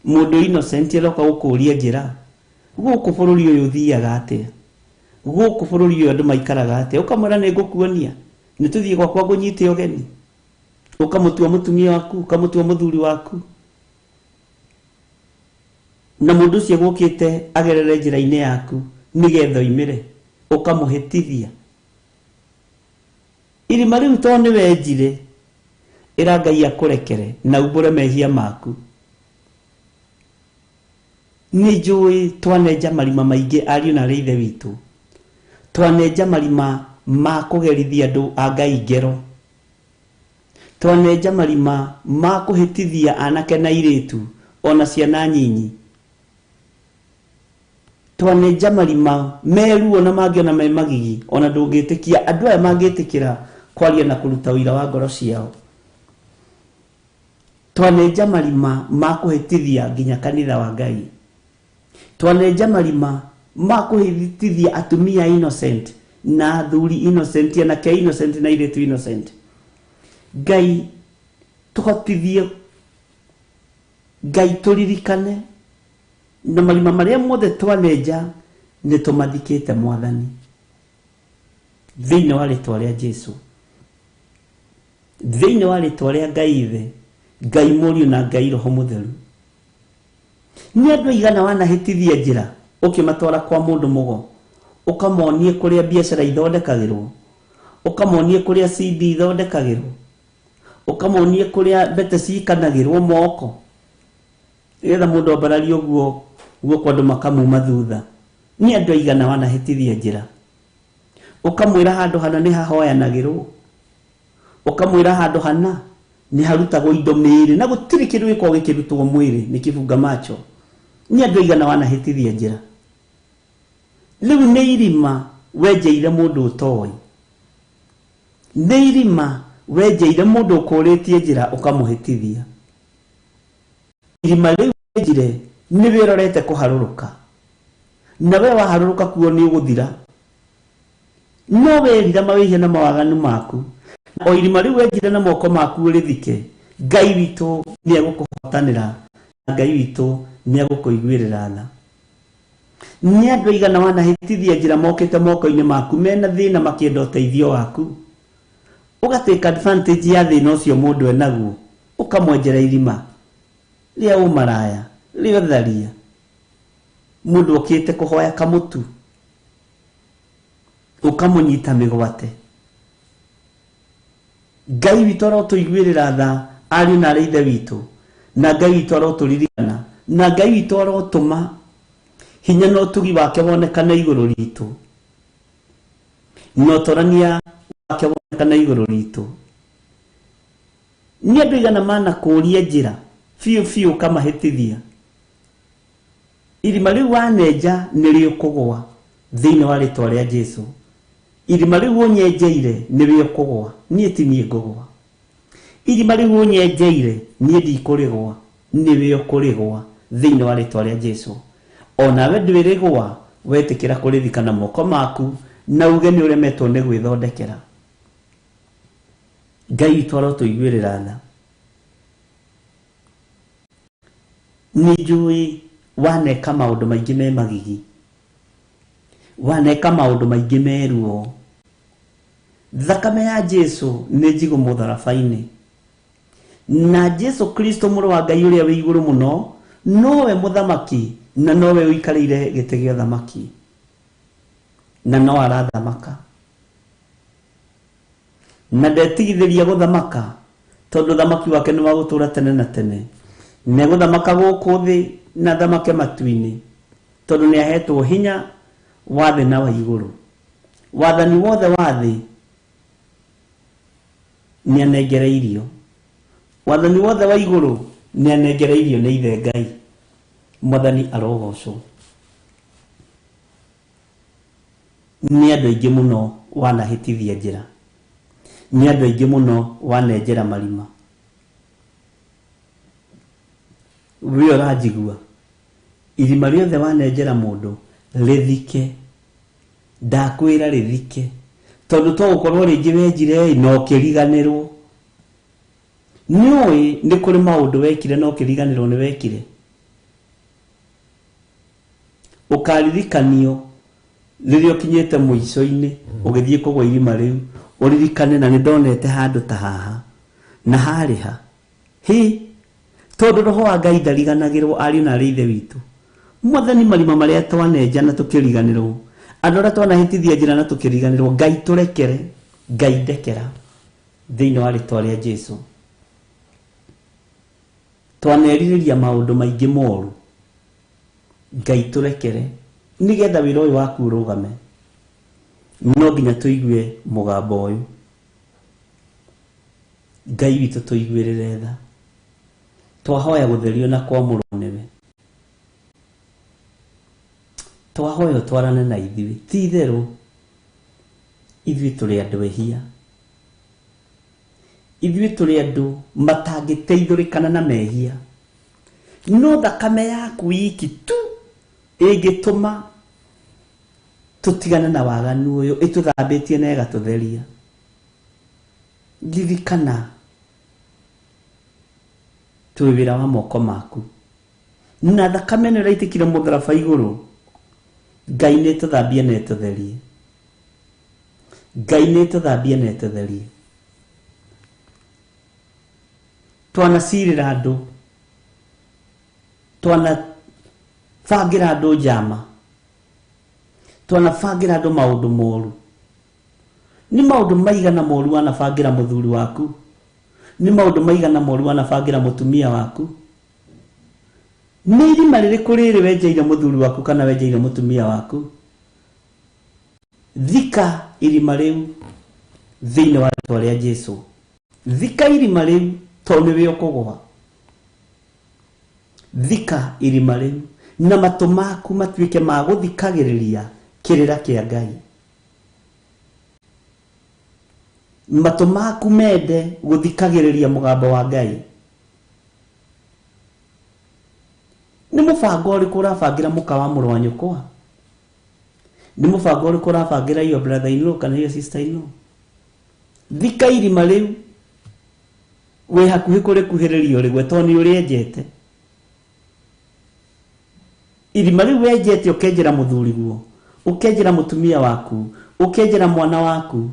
Mũndũ innocent aroka gũkũũria njĩra. Gũkũ bũrũri ũyũ ũthiaga atĩa? Gũkũ bũrũri ũyũ andũ maikaraga atĩa? Ũkamwĩra nĩ ngũkuonia, nĩ tũthiĩ gwakwa ngũnyite ũgeni. Ũkamũtua mũtumia waku, ũkamũtua mũthuri waku. Na mũndũ ũcio gũkĩte agerere njĩra-inĩ yaku nĩgetha oimĩre, ũkamũhĩtithia. Irima rĩu to nĩ wenjire, ĩra Ngai akũrekere na umbũre mehia maku. Nĩ njũĩ twanenja marima maingĩ ariũ na arĩ ithe witũ. Twanenja marima ma kũgerithia andũ a Ngai ngero. Twanenja marima ma kũhĩtithia anake na airĩtu ona ciana nyinyi. Twanenja marima meru ona mangĩ ona me magigi ona ndũngĩtĩkia andũ aya mangĩtĩkĩra kwaria na kũruta ũira wa ngoro ciao. Twanenja marima ma kũhĩtithia nginya kanitha wa Ngai. Twanenja marima ma kũhĩtithia atumia innocent na athuri innocent na ke innocent na airĩtu innocent. Ngai tũhotithie, Ngai tũririkane na marima marĩa mothe twanenja nĩ tũmathikĩte Mwathani thĩinĩ wa rĩtwa rĩa Jesũ, thĩinĩ wa rĩtwa rĩa Ngai Ithe, Ngai Mũriũ na Ngai Roho Mũtheru. Nĩ andũ aigana wanahĩtithia njĩra ũkĩmatwara kwa mũndũ mũgo, ũkamonie kũrĩa biacara ithondekagĩrwo, ũkamonie kũrĩa CD ithondekagĩrwo, ũkamonie kũrĩa mbete cikanagĩrwo moko, nĩgetha mũndũ ambararie ũguo guoko andũ makamuma thutha. Nĩ andũ aigana wanahĩtithia njĩra, ũkamwĩra handũ hana nĩ hahoyanagĩrwo, ũkamwĩra handũ hana nĩ harutagwo indo mĩĩrĩ na gũtirĩ kĩndũ gĩkoragwo gĩkĩrutwo mwĩrĩ nĩ kĩbunga macho. Nĩ andũ aigana wanahĩtithia njĩra. Rĩu nĩ irima wenjeire mũndũ ũtoĩ, nĩ irima wenjeire mũndũ ũkũrĩtie njĩra ũkamũhĩtithia. Irima rĩu wenjire nĩ wĩrorete kũharũrũka, na we waharũrũka kuo nĩ ũgũthira. No werira mawĩhia na mawaganu maku, o irima rĩu wenjire na moko maku rĩthike, Ngai witũ nĩ egũkũhotanĩra, Ngai witũ nĩ egũkũiguĩrĩra tha. Nĩ andũ aigana wanahĩtithia njĩra mokĩte moko-inĩ maku mena thĩna makĩenda ũteithio waku, ũgatake advantage ya thĩna ũcio mũndũ enaguo, ũkamwenjera irima rĩa ũmaraya, rĩa ũtharia. Mũndũ okĩte kũhoya kamũtu, ũkamũnyita mĩgwate. Ngai witũ arotũiguĩrĩra tha, ariũ na ithe witũ, na Ngai witũ arotũririkana, na Ngai witũ arotũma hinya na ũtugi wake wonekane igũrũ ritũ, na ũtorania wake wonekane igũrũ ritũ. Nĩ andũ aigana manakũũria njĩra biũ biũ ũkamahĩtithia, irima rĩu wanenja nĩrĩo kũgũa thĩinĩ wa rĩtwa rĩa Jesũ. Irima rĩu ũnyenjeire nĩrĩo kũgũa, niĩ ti niĩ ngũgũa. Irima rĩu ũnyenjeire niĩ ndikũrĩgũa, nĩrĩo kũrĩgũa thĩinĩ wa rĩtwa rĩa Jesũ. Onawe ndwĩrĩgũa wetĩkĩra kũrĩthikana moko maku na uge nĩ ũremetwo nĩ gwĩthondekera. Ngai witũ arotũiguĩrĩra tha. Nĩ njũĩ waneka maũndũ maingĩ me magigi, waneka maũndũ maingĩ me ruo. Thakame ya Jesũ nĩ njigũ mũtharaba-inĩ, na Jesũ Kristo mũrũ wa Ngai ũrĩa wĩ igũrũ mũno nowe mũthamaki, na nowe ũikarĩire gĩtĩ gĩa ũthamaki, na no arathamaka, na ndetigithĩria gũthamaka tondũ thamaki wake nĩ wa gũtũũra tene na tene. Nĩ gũthamaka gũkũ thĩ na thamake matu-inĩ, tondũ nĩ ahetwo hinya wa thĩ na wa igũrũ. Wathani wothe wa thĩ nĩ anengereirio, wathani wothe wa igũrũ nĩ anengereirio nĩ ithe Ngai. Mwathani arogocwo. Nĩ andũ aingĩ mũno wanahĩtithia njĩra, nĩ andũ aingĩ mũno wanenjera marima. We ũranjigua, irima rĩothe wanenjera mũndũ rĩthike, ndakwĩra rĩthike, tondũ to gũkorwo rĩngĩ wenjire no kĩriganĩrwo. Nĩũĩ nĩ kũrĩ maũndũ wekire no kĩriganĩrwo nĩ wekire, ũkaririkanio rĩrĩa ũkinyĩte mũico-inĩ ũgĩthiĩ kũgwa irima rĩu, ũririkane na nĩ ndonete handũ ta haha na harĩ ha. Tondũ roho wa Ngai ndariganagĩrwo, ariũ na ithe witũ. Mwathani, marima marĩa twanenja na tũkĩriganĩrwo, andũ arĩa twanahĩtithia njĩra na tũkĩriganĩrwo, Ngai tũrekere, Ngai ndekera thĩinĩ wa rĩtwa rĩa Jesũ. Twanerirĩria maũndũ maingĩ moru, Ngai tũrekere nĩgetha wĩra ũyũ waku ũrũgame. No nginya tũigue mũgambo ũyũ. Ngai witũ tũiguĩrĩre tha, twahoya gũtherio na kwamũrwo nĩwe, twahoya ũtwarane na ithuĩ. Ti itherũ ithuĩ tũrĩ andũ ehia, ithuĩ tũrĩ andũ matangĩteithũrĩkana na mehia, no thakame yaku iki tu ĩngĩtũma tũtigane na waganu ũyũ, ĩtũthambĩtie na ĩgatũtheria. Ririkana twĩ wĩra wa moko maku, na thakame nĩ ĩraitĩkire mũtharaba igũrũ. Ngai nĩ tũthambie na ĩtũtherie, Ngai nĩ tũthambie na ĩtũtherie. Twanacirĩra andũ, twanabangĩra andũ njama, twanabangĩra andũ maũndũ moru. Nĩ maũndũ maigana moru wanabangĩra mũthuri waku? Nĩ maũndũ maigana moru wanabangĩra mũtumia waku? Nĩ irima rĩrĩkũ rĩrĩ wenjeire mũthuri waku kana wenjeire mũtumia waku? Thika irima rĩu thĩinĩ wa rĩtwa rĩa Jesũ. Thika irima rĩu tondũ nĩwe ũkũgũa. Thika irima rĩu na matũ maku matuĩke ma gũthikagĩrĩria kĩrĩra kĩa Ngai. Matũ maku mende gũthikagĩrĩria mũgambo wa Ngai. Nĩ mũbango ũrĩkũ ũrabangĩra mũka wa mũrũ wa nyũkwa? Nĩ mũbango ũrĩkũ ũrabangĩra your brother in law kana your sister in law? Thika irima rĩu we hakuhi kuri kuhiririo rigwe toni uri enjete irima riu wenjete ukenjera muthuri guo ukenjera mutumia waku ukenjera mwana waku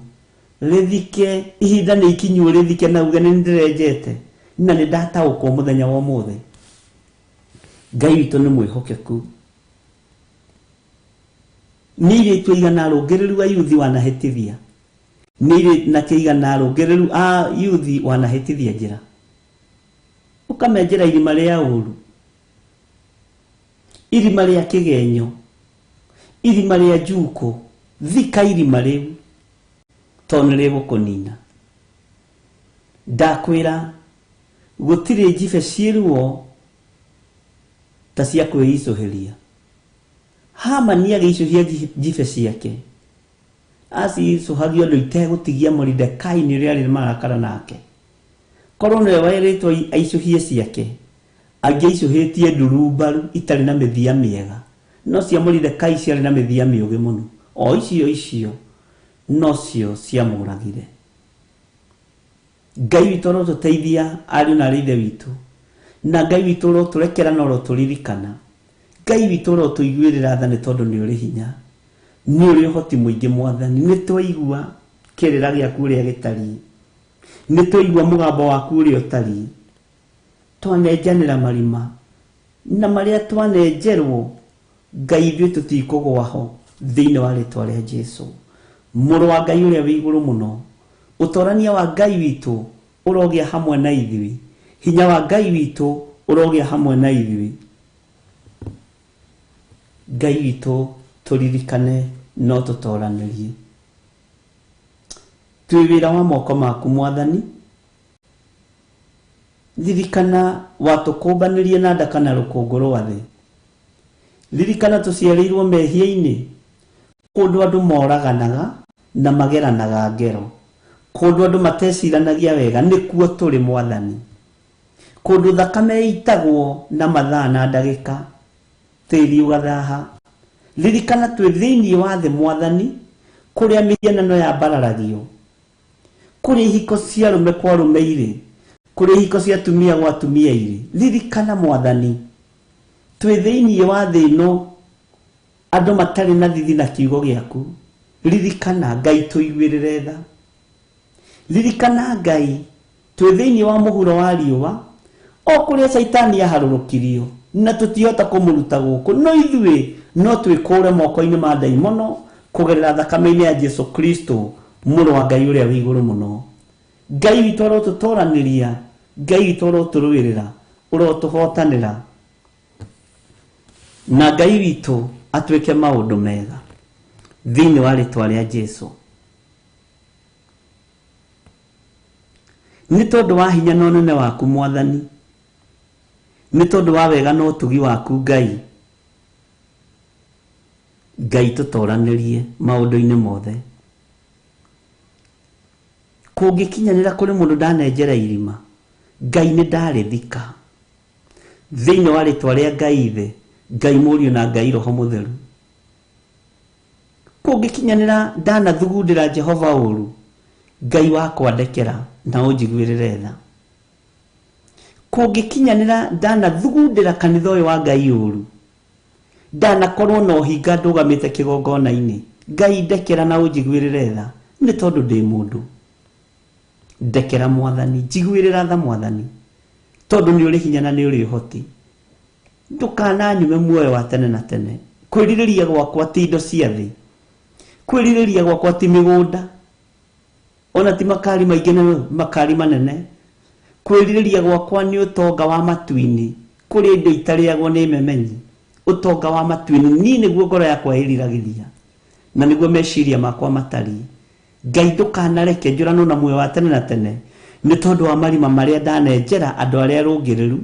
rithike ihinda ni ikinyu rithike na uge ni ndirenjete na ni ndataũkwo muthenya wa mothe Ngai witũ nĩ mwĩhokeku nire tuigana rũngĩrĩru wa yuthi wanahĩtithia nire na kĩigana rũngĩrĩru a yuthi wanahĩtithia njĩra ũkamenjera irima rĩa ũru irima rĩa kĩgenyo irima rĩa njuko thika irima rĩu tondũ nĩrĩgũkũnina ndakwĩra gũtirĩ njibe ciĩruo ta cia kwĩicũhĩria Hamani agĩicũhia njibe ciake acicũhagia ũndũ itegũtigia Moridekai nĩ ũrĩa arĩ marakara nake korwo nĩwe waĩrĩtwo aicũhie ciake angĩicũhĩtie ndurumbaru itarĩ na mĩthia mĩega no cia Moridekai ciarĩ na mĩthia mĩũgĩ mũno o icio nocio ciamũragire Ngai witũ arotũteithia ariũ na aarĩ a Ithe witũ na Ngai witũ arotũrekera na arotũririkana Ngai witũ arotũiguĩrĩra tha nĩ tondũ nĩ ũrĩ hinya nĩ ũrĩ ũhoti mũingĩ Mwathani nĩ twaigua kĩrĩra gĩaku ũrĩa gĩtariĩ nĩ twaigua mũgambo waku ũrĩa ũtariĩ twanenjanĩra marima na marĩa twanenjerwo Ngai ithuĩ tũtikũgwa ho thĩinĩ wa rĩĩtwa rĩa Jesũ mũrũ wa Ngai ũrĩa wĩ igũrũ mũno ũtorania wa Ngai witũ ũrogĩa hamwe na ithuĩ hinya wa Ngai witũ ũrogĩa hamwe na ithuĩ Ngai witũ tũririkane no tũtoranĩrie twĩ wĩra wa moko maku Mwathani ririkana watũkũmbanĩrie na nda kana rũkũngũ rwa thĩ ririkana tũciarĩirwo mehia-inĩ kũndũ andũ moraganaga na mageranaga ngero kũndũ andũ mateciranagia wega nĩkuo tũrĩ Mwathani kũndũ thakame itagwo na mathaa na ndagĩka tĩri ũgathaha ririkana twĩ thĩinĩ wa thĩ Mwathani kũrĩa mĩhianano yambararagio kũrĩa ihiko cia arũme kwa arũme irĩ kũrĩa ihiko cia atumia gwa atumia irĩ ririkana Mwathani twĩ thĩinĩ wa thĩ ĩno andũ matarĩ na thithi na kiugo gĩaku ririkana Ngai tũiguĩrĩre tha ririkana Ngai twĩ thĩinĩ wa mũhuro wa riũa o kũrĩa Saitani yaharũrũkirio na tũtihota kũmũruta gũkũ no ithuĩ no twĩkũre moko-inĩ ma ndaimono kũgerera thakame-inĩ ya Jesũ Kristo mũrũ wa Ngai ũrĩa wĩ igũrũ mũno Ngai witũ arotũtoranĩria Ngai witũ arotũrũĩrĩra ũrotũhotanĩra na Ngai witũ atwĩke maũndũ mega thĩinĩ wa rĩĩtwa rĩa Jesũ nĩ tondũ wa hinya na ũnene waku Mwathani nĩ tondũ wa wega na ũtugi waku Ngai Ngai tũtoranĩrie maũndũ-inĩ mothe kũngĩkinyanĩra kũrĩ mũndũ ndanenjera irima Ngai nĩ ndarĩthika thĩinĩ wa rĩĩtwa rĩa Ngai Ithe Ngai Mũriũ na Ngai Roho Mũtheru kũngĩkinyanĩra ndanathugundĩra Jehova ũru Ngai wakwa ndekera na ũnjiguĩrĩre tha kũngĩkinyanĩra ndanathugundĩra kanitha ũyũ wa Ngai ũru ndanakorwo na ũhinga ndũgamĩte kĩgongona-inĩ Ngai ndekera na ũnjiguĩrĩre tha nĩ tondũ ndĩ mũndũ ndekera Mwathani njiguĩrĩra tha Mwathani tondũ nĩ ũrĩ hinya na nĩ ũrĩ ũhoti ndũkananyume muoyo wa tene na tene kwĩrirĩria gwakwa ti indo cia thĩ kwĩrirĩria gwakwa ti mĩgũnda ona ti makari maingĩ na makari manene kwĩrirĩria gwakwa nĩ ũtonga wa matu-inĩ kũrĩ indo itarĩagwo nĩ memenyi ũtonga wa matu-inĩ niĩ nĩguo ngoro yakwa ĩriragĩria na nĩguo meciria makwa matariĩ Ngai ndũkanareke njũranwo na muoyo wa tene na tene nĩ tondũ wa marima marĩa ndanenjera andũ arĩa arũngĩrĩru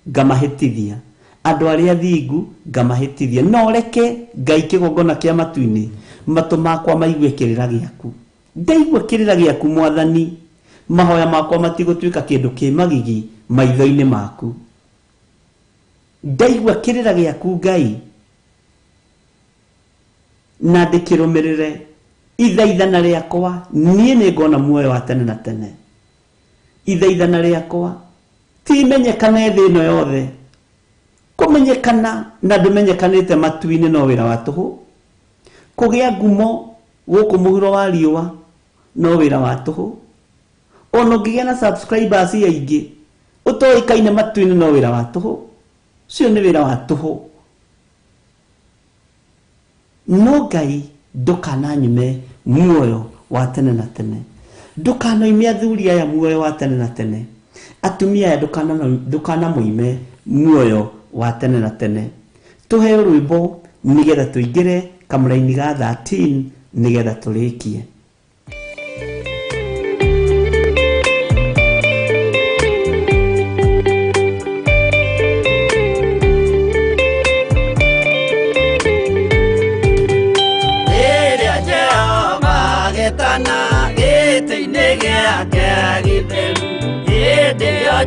ngamahĩtithia andũ arĩa athingu ngamahĩtithia no reke Ngai kĩgongona kĩa matu-inĩ matũ makwa maigue kĩrĩra gĩaku ndaigua kĩrĩra gĩaku Mwathani mahoya makwa matigũtuĩka kĩndũ kĩ magigi maitho-inĩ maku ndaigua kĩrĩra gĩaku Ngai na ndĩkĩrũmĩrĩre ithaithana rĩakwa niĩ nĩ ngona muoyo wa tene na tene ithaithana rĩakwa ti menyekane thĩ ĩno yothe kũmenyekana na ndũmenyekanĩte matu-inĩ no wĩra wa tũhũ kũgĩa ngumo gũkũ mũhuro wa riũa no wĩra wa tũhũ ona ũngĩgĩa na subscribers aingĩ ũtoĩkaine matu-inĩ no wĩra wa tũhũ ũcio nĩ wĩra wa tũhũ no Ngai ndũkananyume muoyo wa tene na tene ndũkanoime athuri aya muoyo wa tene na tene atumia aya ndũkanamũime muoyo wa tene na tene tũheo rwĩmbo nĩgetha tũingĩre kamũra-inĩ ga 13 nĩgetha tũrĩkie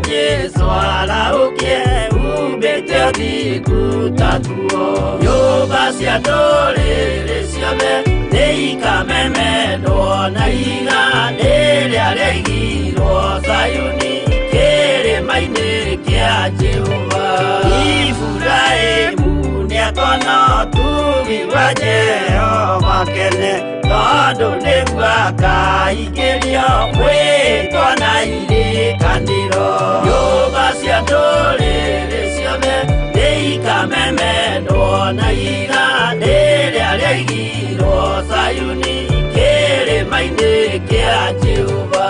Jesu araukie umbĩte ũthingu tatuo nyũmba cia ndũrĩrĩ ciothe nĩikamemendwo na iga rĩrĩa rĩaigirwo Zayuni kĩrĩma-inĩ kĩa Jehova Iburahĩmu nĩakona ũtugi wa Jehova kene tondũ nĩguo akaingĩrio mwĩtwo na irikanĩro nyũmba cia ndũrĩrĩ ciothe nĩikamemendwo na iga rĩrĩa rĩaigirwo Zayuni kĩrĩma-inĩ kĩa Jehova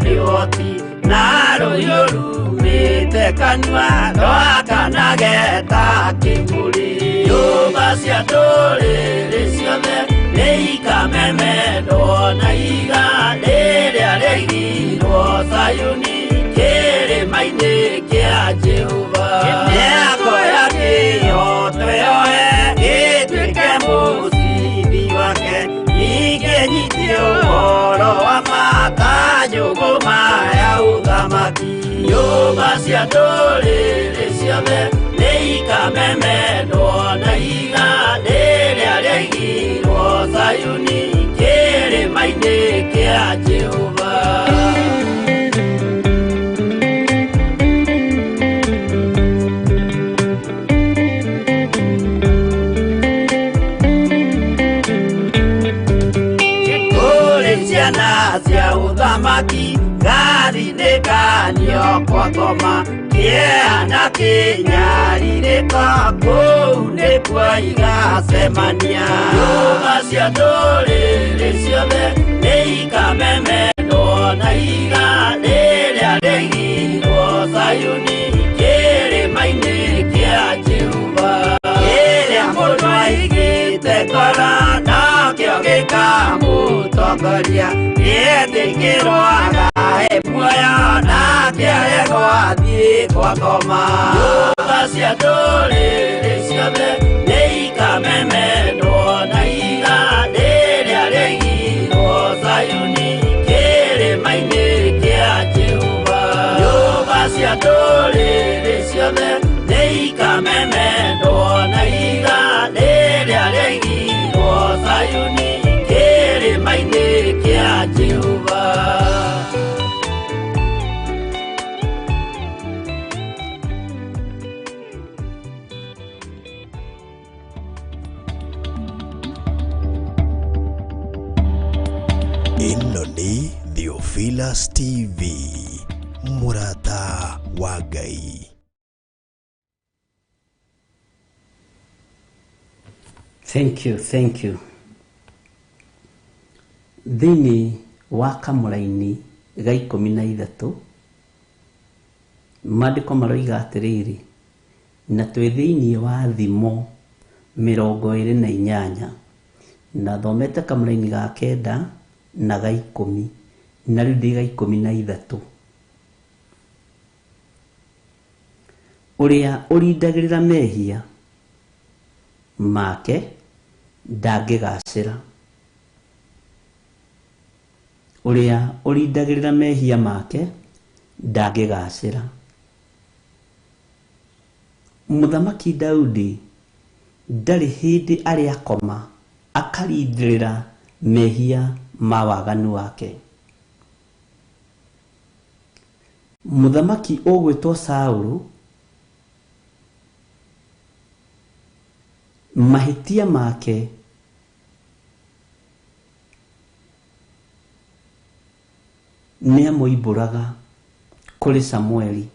Nioti na rũhiũ rumĩte kanua rwakanageta kĩmbũri nyũmba cia ndũrĩrĩ ciothe nĩikamemendwo na iga rĩrĩa rĩaigirwo Zayuni kĩrĩma-inĩ kĩa Jehova mĩako ya kĩyo twĩoe ĩtuĩke mũcibi wake ningĩ nyitie ũhoro wa nyũngũma ya ũthamaki nyũmba cia ndũrĩrĩ ciothe nĩikamemendwo na iga rĩrĩa rĩaigirwo Zayuni kĩrĩma-inĩ kĩa Jehova cia ũthamaki gathithĩkanio kwa ngoma kĩeana kĩnyarirĩka kũu nĩkuo igacemania nyũmba cia ndũrĩrĩ ciothe nĩikamemendwo na iga rĩrĩa rĩaigirwo Zayuni kĩrĩma-inĩ kĩa Jehova kĩrĩa mũndũ aigĩte ngoro nakĩo gĩkamũtongoria gĩtĩkĩrwaga muoyo nake arego athiĩ kwa ngoma nyũmba cia ndũrĩrĩ ciothe nĩikamemendwo na iga rĩrĩa rĩaigirwo Zayuni kĩrĩma-inĩ kĩa Jehova nyũmba cia ndũrĩrĩ ciothe nĩikamemendwo na iga rĩrĩa rĩaigirwo Zayuni kĩrĩma-inĩ kĩa Jehova ĩno nĩ Theophilus TV mũrata wa Ngai. Thank you. Thĩinĩ wa kamũra-inĩ ga 13 maandĩko maroiga atĩrĩrĩ na twĩ thĩinĩ wa thimo 28 na thomete kamũra-inĩ ga 9 na ga 10 na rĩu ndĩ ga 13 ũrĩa ũrindagĩrĩra mehia make ndangĩgacĩra uria urindagirira mehia make ndangigacira. Muthamaki Daudi ndari hindi ari akoma akarindirira mehia ma waganu wake. Muthamaki ogwitwo Saulu mahitia make ni amuimburaga kuri Samueli.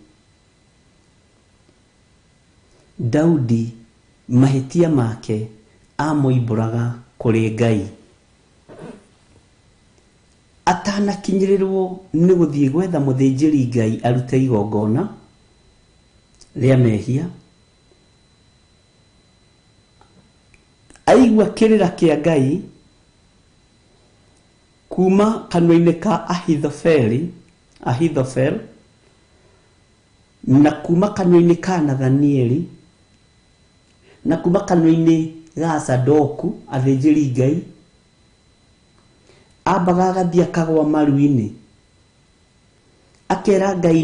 Daudi mahitia make amuimburaga kuri Ngai. Atanakinyirirwo ni guthie gwetha muthinjiri Ngai arute igongona ria mehia, aigua kirira kia Ngai kuma kanwa-ini ka Ahithofel na kuma kanwa-ini ka Nathanieli na kuma kanwa-ini ga Sadoku athinjiri Ngai, ambaga agathie akagwa maru-ini akera Ngai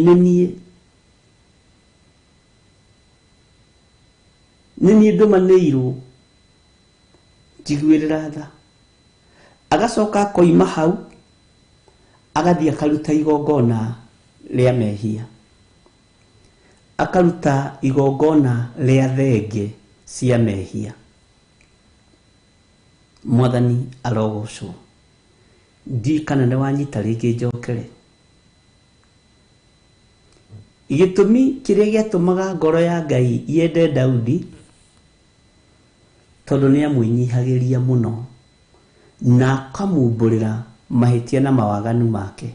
nini ndumanĩirwo njiguĩrĩra tha. Agacoka akoima hau agathie akaruta igongona ria mehia, akaruta igongona ria thenge cia mehia. Mwathani arogocwo. Ndikana nĩ wanyita rĩngĩ njokere. Gĩtũmi kĩrĩa gĩatũmaga ngoro ya Ngai yende Daudi tondũ nĩ amwĩnyihagĩria mũno na akamũmbũrĩra mahĩtia na mawaganu make.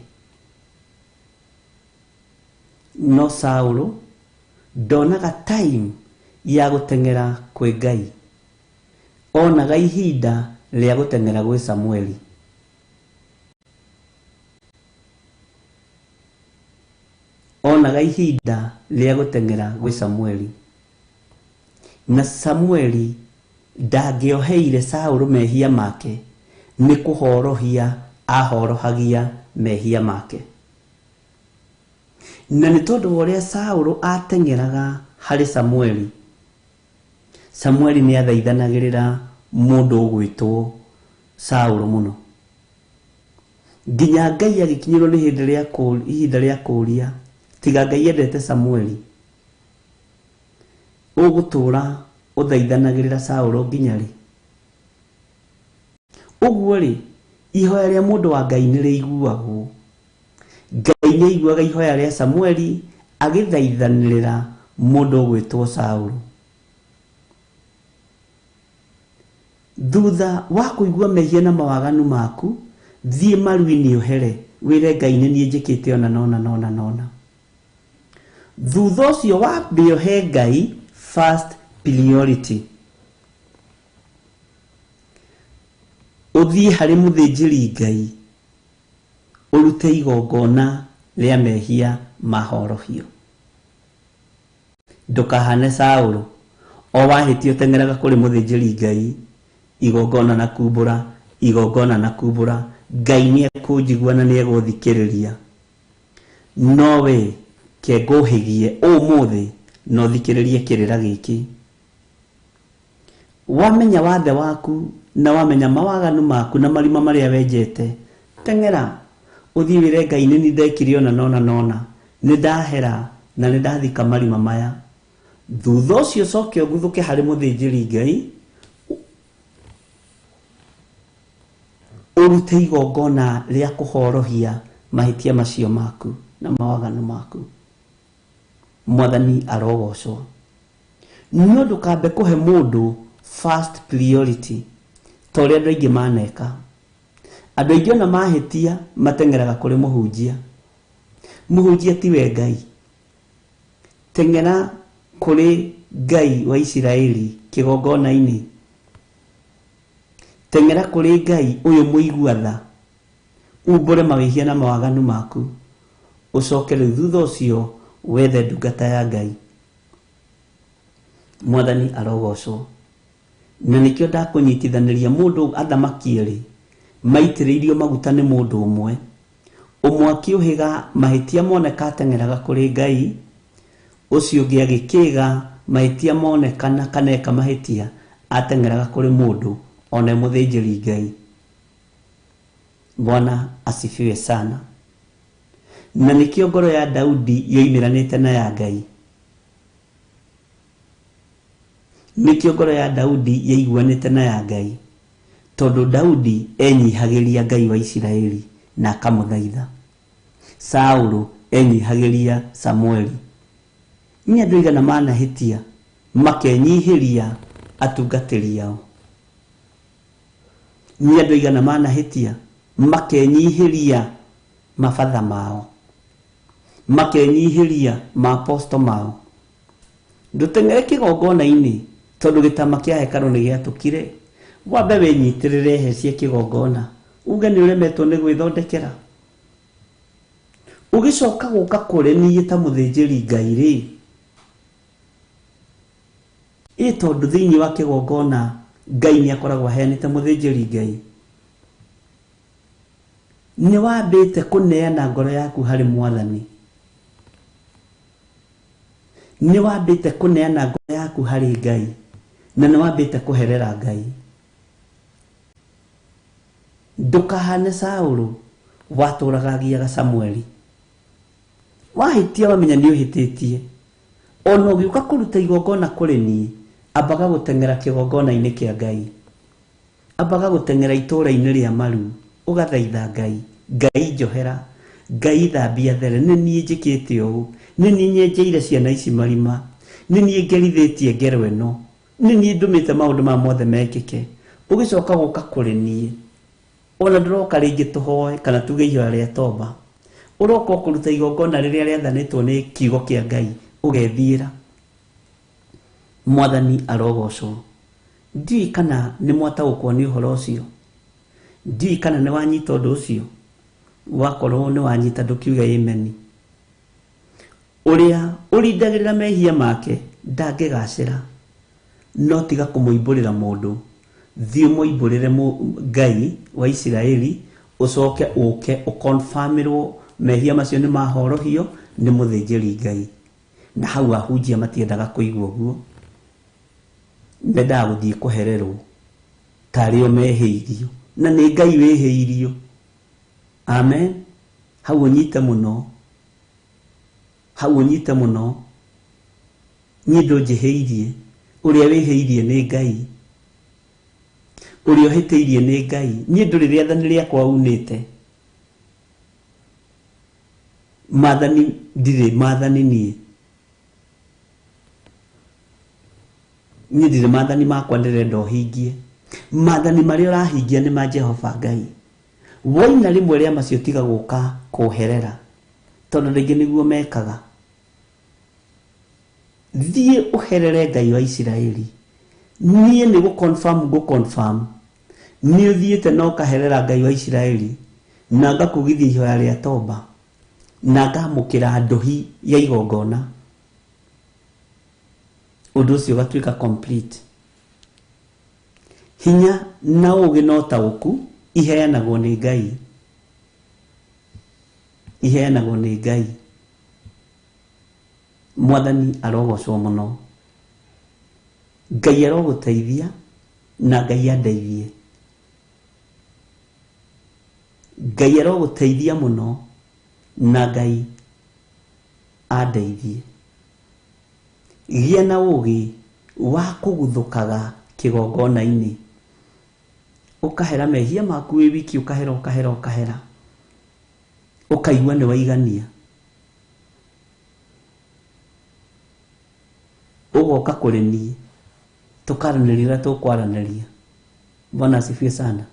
No Saũlũ ndonaga time ya gũteng'era kwĩ Ngai, onaga ihinda rĩa gũteng'era gwĩ Samueli. Onaga ihinda rĩa gũteng'era gwĩ Samueli. Na Samueli ndangĩoheire Saũlũ mehia make, nĩ kũhorohia ahorohagia mehia make. Na nĩ tondũ wa ũrĩa Saũlũ ateng'eraga harĩ Samueli, Samueli nĩ athaithanagĩrĩra mũndũ ũgwĩtwo Saũlũ mũno. Nginya Ngai agĩkinyĩrwo nĩ ihinda rĩa kũũria, tiga Ngai endete Samueli, ũgũtũũra ũthaithanagĩrĩra Saũlũ nginya rĩ? Ũguo rĩ, ihoya rĩa mũndũ wa Ngai nĩ rĩiguagwo. Ngai nĩ aiguaga ihoya rĩa Samueli agĩthaithanĩrĩra mũndũ ũgwĩtwo Saũlũ. Thutha wa kũigua mehia na mawaganu maku, thiĩ maru-inĩ ũhere, wĩre Ngai nĩ niĩ njĩkĩte ona nona. Thutha ũcio wambe ũhe Ngai first priority. Ũthiĩ harĩ mũthĩnjĩri Ngai ũrute igongona rĩa mehia mahorohio. Ndũkahane Saũlũ, o wahĩtia ũteng'eraga kũrĩ mũthĩnjĩri Ngai, igongona na kumbũra. Ngai nĩ ekũnjigua na nĩ egũthikĩrĩria. Nowe ke ngũhĩgie ũmũthĩ na ũthikĩrĩrie kĩrĩra gĩkĩ. Wamenya wathe waku na wamenya mawaganu maku na marima marĩa wenjete, teng'era ũthiĩ wĩre Ngai nĩ niĩ ndekire ona nona, nĩ ndahera na nĩ ndathika marima maya. Thutha ũcio coke ũguthũke harĩ mũthĩnjĩri Ngai ũrute igongona rĩa kũhorohia mahĩtia macio maku na mawaganu maku. Mwathani arogocwo. No ndũkambe kũhe mũndũ first priority ta ũrĩa andũ aingĩ maneka. Andũ aingĩ ona mahĩtia mateng'eraga kũrĩ mũhunjia. Mũhunjia tiwe Ngai. Teng'era kũrĩ Ngai wa Isiraeli kĩgongona-inĩ. Teng'era kũrĩ Ngai ũyũ mũigua tha, umbũre mawĩhia na mawaganu maku, ũcoke rĩu thutha ũcio wethe ndungata ya Ngai. Mwathani arogocwo. Na nĩkĩo ndakũnyitithanĩria mũndũ athamaki erĩ maitĩrĩirio maguta nĩ mũndũ ũmwe, umwe akiuhiga mahitia moneka ateng'eraga kuri Ngai, ucio ungi agikiga mahitia monekana kaneka mahitia ateng'eraga kuri mundu ona muthĩnjĩri Ngai. Bwana asifiwe sana. Na nikio ngoro ya Daudi yoimiranite na ya Ngai. Nikio ngoro ya Daudi yaiguanite na ya Ngai, tondu Daudi enyihagiria Ngai wa Isiraeli na akamuthaitha. Saulu enyihagiria Samueli. Ni andu igana manahitia makenyihiria atungatĩri ao. Ni andu igana manahitia makenyihiria mabatha mao, makenyihiria maaposto mao. Nduteng'ere kĩgongona-inĩ tondu gĩtama kĩa hekarũ nĩ gĩatũkire. Wambe wĩnyitĩrĩre hecie kĩgongona, uge nĩ ũremetwo nĩ gwĩthondekera. Ũgĩcoka gũka kũrĩ niĩ ta mũthĩnjĩri Ngai rĩ, tondu thĩinĩ wa kĩgongona Ngai nĩ akoragwo aheanĩte mũthĩnjĩri Ngai. Nĩ wambĩte kũneana ngoro yaku harĩ Mwathani. Nĩ wambĩte kũneana ngoro yaku harĩ Ngai, na nĩ wambĩte kũherera Ngai. Ndũkahane Saũlũ watũraga agiaga Samueli. Wahitia wamenya nĩ ũhĩtĩtie, ona ũgĩũka kũruta igongona kũrĩ niĩ, ambaga gũteng'era kĩgongona-inĩ kĩa Ngai, ambaga gũteng'era itũũra-inĩ rĩa maru, ũgathaitha Ngai. Ngai njohera, Ngai thambia there, nĩ niĩ njĩkĩte ũũ, nĩ niĩ nyenjeire ciana ici marima, nĩ niĩ ngerithĩtie ngero ĩno, nĩ niĩ ndũmĩte maũndũ ma mothe mekĩke. Ũgĩcoka gũka kũrĩ niĩ, ona ndũroka rĩngĩ tũhoe kana tuge ihoya rĩa toba, ũroka kũruta igongona rĩrĩa rĩathanĩtwo nĩ kiugo kĩa Ngai, ũgethiĩra. Mwathani arogocwo. Ndiũĩ kana nĩ mwataũkwo nĩ ũhoro ũcio, ndiũĩ kana nĩ wanyita ũndũ ũcio. Wakorwo nĩ wanyita ndũkiuge ameni. Ũrĩa ũrindagĩrĩra mehia make ndangĩgacĩra, no tiga kũmũimbũrĩra mũndũ. Thiĩ mũimbũrĩre Ngai wa Isiraeli, ũcoke ũke ũkonfirmĩrwo mehia macio nĩ mahorohio nĩ mũthĩnjĩri Ngai. Na hau ahunjia matiendaga kũigua ũguo, mendaga gũthiĩ kũhererwo tarĩo mehĩirio, na nĩ Ngai wĩhĩirio. Amen. Hau ũnyite mũno, hau ũnyite mũno. Niĩ ndũnjĩhĩirie, ũrĩa wĩhĩirie nĩ Ngai, ũrĩa ũhĩtĩirie nĩ Ngai. Niĩ ndũrĩ rĩathani rĩakwa unĩte. Maathani ndirĩ maathani niĩ ndirĩ maathani makwa ndĩrenda ũhingie. Maathani marĩa ũrahingia nĩ ma Jehova Ngai. Woina rĩmwe rĩa macio tiga gũka kũherera, tondũ rĩngĩ nĩguo mekaga. Thiĩ ũherere Ngai wa Isiraeli. Niĩ nĩ gũconfirm nĩ ũthiĩte na ũkaherera Ngai wa Isiraeli, na ngakũgithia ihoya rĩa toba, na ngamũkĩra ndũhi ya igongona. Ũndũ ũcio ũgatuĩka complete. Hinya na ũũgĩ na ũtaũku iheanagwo nĩ Ngai. Iheanagwo nĩ Ngai. Mwathani arogocwo mũno. Ngai arogũteithia na Ngai andeithie. Ngai arogũteithia mũno na Ngai andeithie. Gĩa na ũũgĩ wa kũguthũkaga kĩgongona-inĩ, ũkahera mehia maku wĩ wiki, ũkahera, ũkaigua nĩ waigania. Ũgoka kũrĩ niĩ, tũkaranĩria ũrĩa tũkwaranĩria. Bwana asifiwe sana.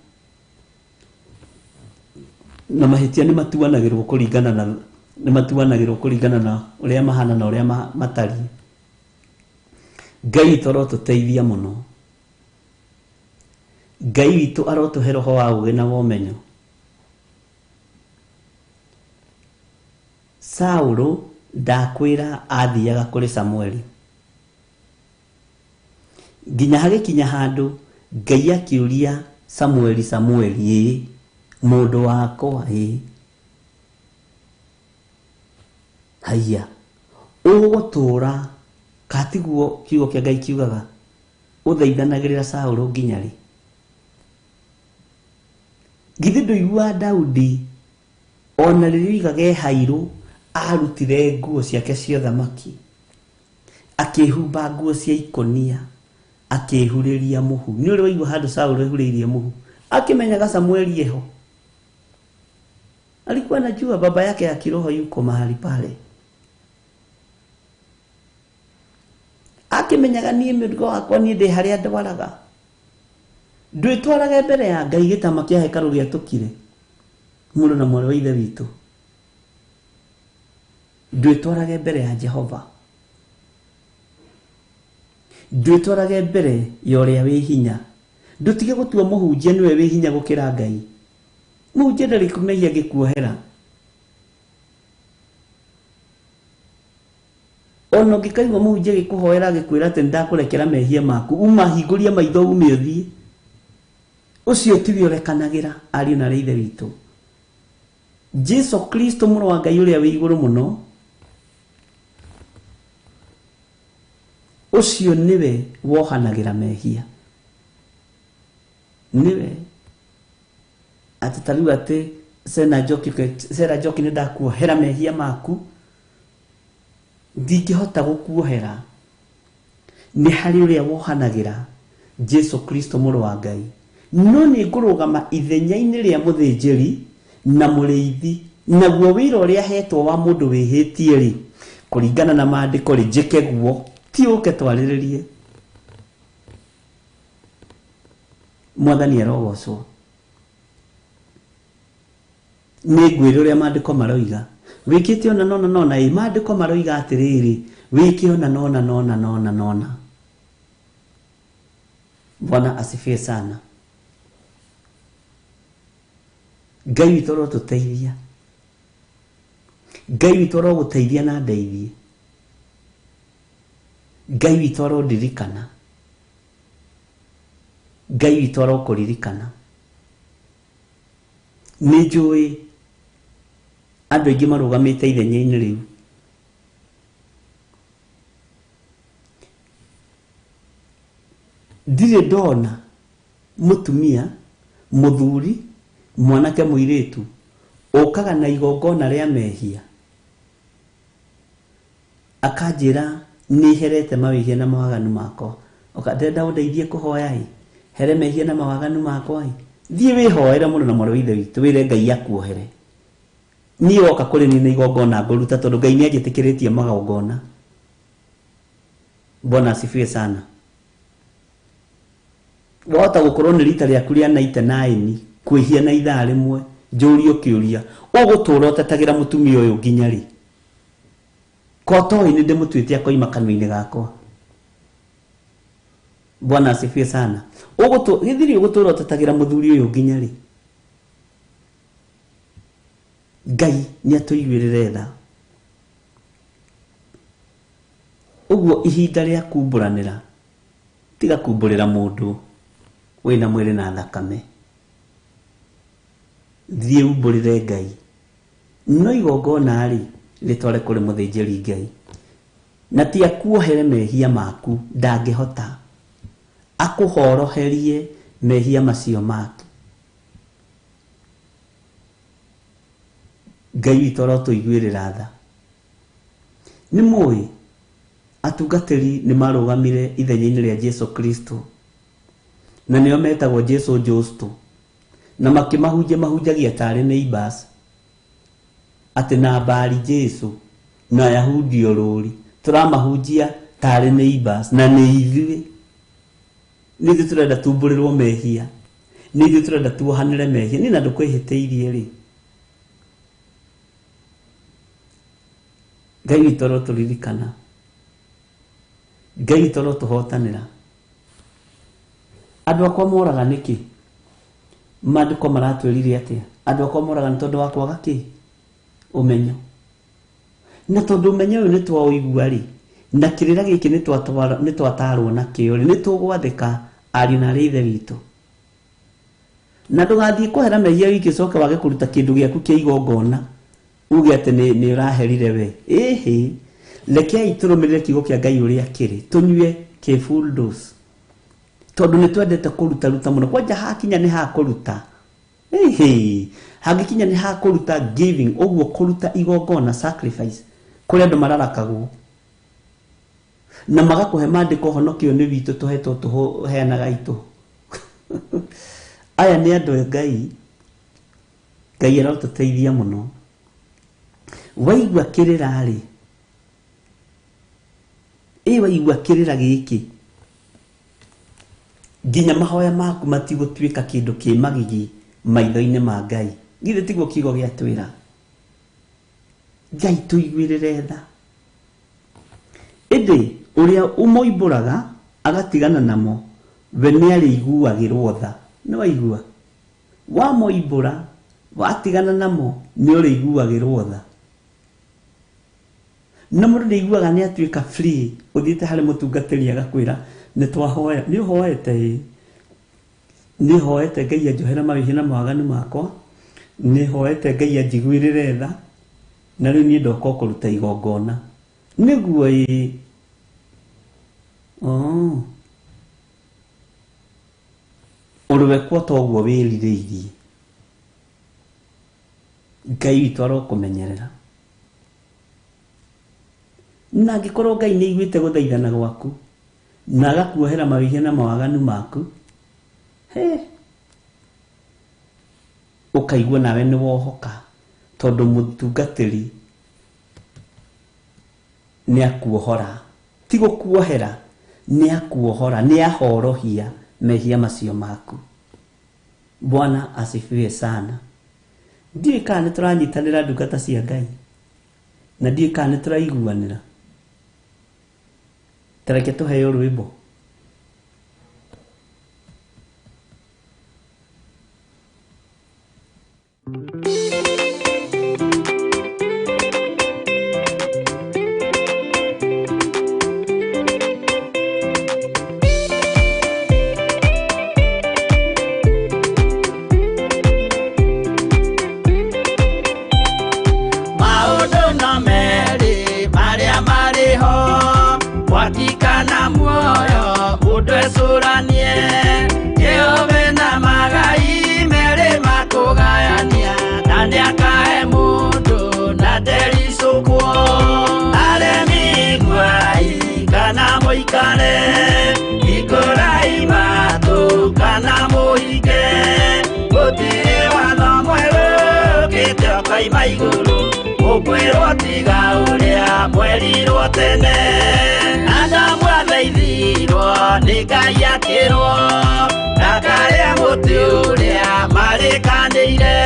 Na mahĩtia nĩ matuanagĩrwo kũringana na ũrĩa mahana na ũrĩa matariĩ. Ngai witũ arotũteithia mũno. Ngai witũ arotũhe roho wa ũũgĩ na ũmenyo. Saũlũ ndakwĩra athiaga kũrĩ Samueli. Nginya hagĩkinya handũ Ngai akĩũria Samueli, mũndũ wakwa, haya ugutura katiguo kiugo kia Ngai kiugaga uthaithanagirira Saũlũ nginya ri githĩ ndũigua Daudi ona rĩrĩa igage hairũ arutire nguo ciake cia thamaki akĩhumba nguo cia ikonia akĩhurĩria mũhu nĩ ũrĩ waigua handũ Saũlũ ehurĩirie mũhu akimenyaga Samueli eho alikuwa anajua baba yake ya kiroho yuko mahali pale akimenyaga niĩ mũrigo wakwa niĩ ndĩ harĩa ndwaraga ndwĩtwarage mbere ya Ngai gĩtama kĩa hekarũ gĩatũkire mũndũ na mwarĩ wa ithe witũ ndwĩtwarage mbere ya Jehova ndwĩtwarage mbere ya ũrĩa wĩ hinya ndutige gũtua mũhunjia nĩwe wĩ hinya gũkĩra Ngai mũhunjia ndarĩ kũmehia gĩkuohera ono ngĩkaigua mũhunjia gĩkũhoera gĩkwĩra atĩ ndakũrekera mehia maku uma hingũria maitho ume ũthiĩ ũcio tiwe ũrekanagĩra ariũ na ithe witũ Jesu Kristo mũrũ wa Ngai ũrĩa wĩ igũrũ mũno ũcio nĩwe wohanagĩra mehia nĩwe atĩ tarĩu atĩ Sera Njoki nĩ ndakuohera mehia maku ndingĩhota gũkuohera nĩ harĩ ũrĩa wohanagĩra Jesu Kristo mũrũ wa Ngai no nĩ ngũrũgama ithenya-inĩ rĩa mũthĩnjĩri na mũrĩithi naguo wĩra ũrĩa hetwo wa mũndũ wĩhĩtie rĩ kũringana na maandĩko rĩ njĩke guo ti ũke twarĩrĩrie Mwathani arogocwo nĩ ngwĩra ũrĩa maandĩko maroiga wĩkĩte ona nona maandĩko maroiga atĩrĩrĩ wĩke ona nona Bwana asifiwe sana Ngai witũ arotũteithia Ngai witũ arogũteithia na ndeithie Ngai witũ arondirikana Ngai witũ arokũririkana nĩ njũĩ andũ aingĩ marũgamĩte ithenya-inĩ rĩu ndirĩ ndona mũtumia mũthuri mwanake mũirĩtu ũkaga na igongona rĩa mehia akanjĩra nĩ herete mawĩhia na mawaganu makwa ndĩrenda ũndeithie kũhoya here mehia na mawaganu makwa thiĩ wĩhoere mũndũ na mwarĩ wa ithe witũ wĩre Ngai akuohere niĩ woka kũrĩ niĩ na igongona ngũruta tondũ Ngai nĩ anjĩtĩkĩrĩtie magongona Bwana asifiwe sana wahota gũkorwo nĩ rita rĩaku rĩa 99 kwĩhia na ithaa rĩmwe njũrio kĩũria ũgũtũũra ũtetagĩra mũtumia ũyũ nginya rĩ kotoĩ nĩ ndĩmũtuĩte akoima kanua-inĩ gakwa Bwana asifiwe sana gĩthiri ũgũtũũra ũtetagĩra mũthuri ũyũ nginya rĩ Ngai nĩ atũiguĩrĩre tha ũguo ihinda rĩa kumbũranĩra tiga kumbũrĩra mũndũ wĩna mwĩrĩ na thakame thiĩ umbũrĩre Ngai no igongona rĩ rĩtware kũrĩ mũthĩnjĩri Ngai na ti akuohere mehia maku ndangĩhota akũhoroherie mehia macio maku Ngai witũ arotũiguĩrĩra tha nĩ mũĩ atungatĩri nĩ marũgamire ithenya-inĩ rĩa Jesu Kristo na nĩo metagwo Jesu Justo na mahunjagia tarĩ neighbors atĩ na mbari Jesu na Ayahudi ũrũri tũramahunjia tarĩ neighbors na nĩ ithuĩ nĩ ithuĩ tũrenda tumbũrĩrwo mehia nĩ ithuĩ tũrenda tuohanĩre mehia nĩ na ndũkwĩhĩtĩirie rĩ Ngai witũ arotũririkana Ngai witũ arotũhotanĩra andũ akwa moraga nĩkĩ maandĩko maratwĩrire atĩa andũ akwa moraga nĩ tondũ wa kwaga kĩ ũmenyo na tondũ ũmenyo ũyũ nĩ twaũigua rĩ na kĩrĩra gĩkĩ nĩ twatarwo nakĩo rĩ nĩ tũgwathĩka ariũ na ithe witũ na ndũgathiĩ kwehera mehia wiki coke wage kũruta kĩndũ gĩaku kĩa igongona uge ati ni uraherire we rekei turumirire kiugo kia Ngai uria kiri tunyue ke full dose tondu ni twendete kuruta ruta muno kwanja hakinya ni ha kuruta hagikinya ni ha kuruta giving ogwo kuruta igongona sacrifice kuri andu mararakagwo na magakuhe mandiko honokio ni witu tuhetwo tuheanaga itu aya ni andu Ngai aratuteithia muno waigua kirira ri waigua kirira giki nginya mahoya maku matigutwika kindu kimagigi maitho-ini ma Ngai githe tiguo kiugo gia twira Ngai tuiguirire tha indi uria umoimburaga agatigana namo we ni ariguagirwo tha ni waigua wa moimbura watigana namo ni uriguagirwo tha na mundu ni iguaga ni atwika free uthiite hari mutungatiri agakwira ni twahoya ni hoete Ngai anjohera mawihina mawaganu makwa ni hoete Ngai anjiguirire tha na riu ni ndoka kuruta igongona niguo uriwe kwa toguo wiririirie Ngai witu arokumenyerera na angikorwo Ngai ni iguite guthaithana gwaku na agakuohera mawihina mawaganu maku ukaigua nawe ni wohoka tondu mutungatiri ni akuohora tigo kuohera ni akuohora ni ahorohia mehia macio maku. Bwana asifiwe sana. Ndiye kana turanyitanira ndungata cia Ngai na ndiye kana turaiguanira. Tareke tuheo rwimbo. Tene anda mwathithirwo ni Ngai akirwo ndakaria muti uria marikanire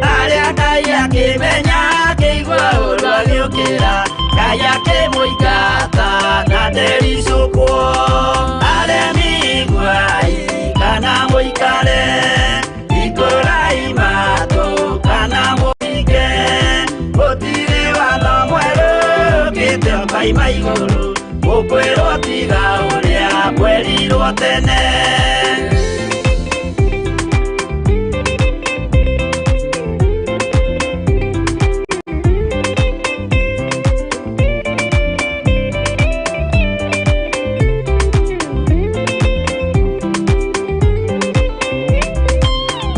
aria Ngai akimenya akigua uru agiukira Ngai akimuingata na ndericukwo aremi guai kana muikare ikurai matu kana muige gutiri watho mweru Kaima iguru ukwirwo tiga uria mwerirwo tene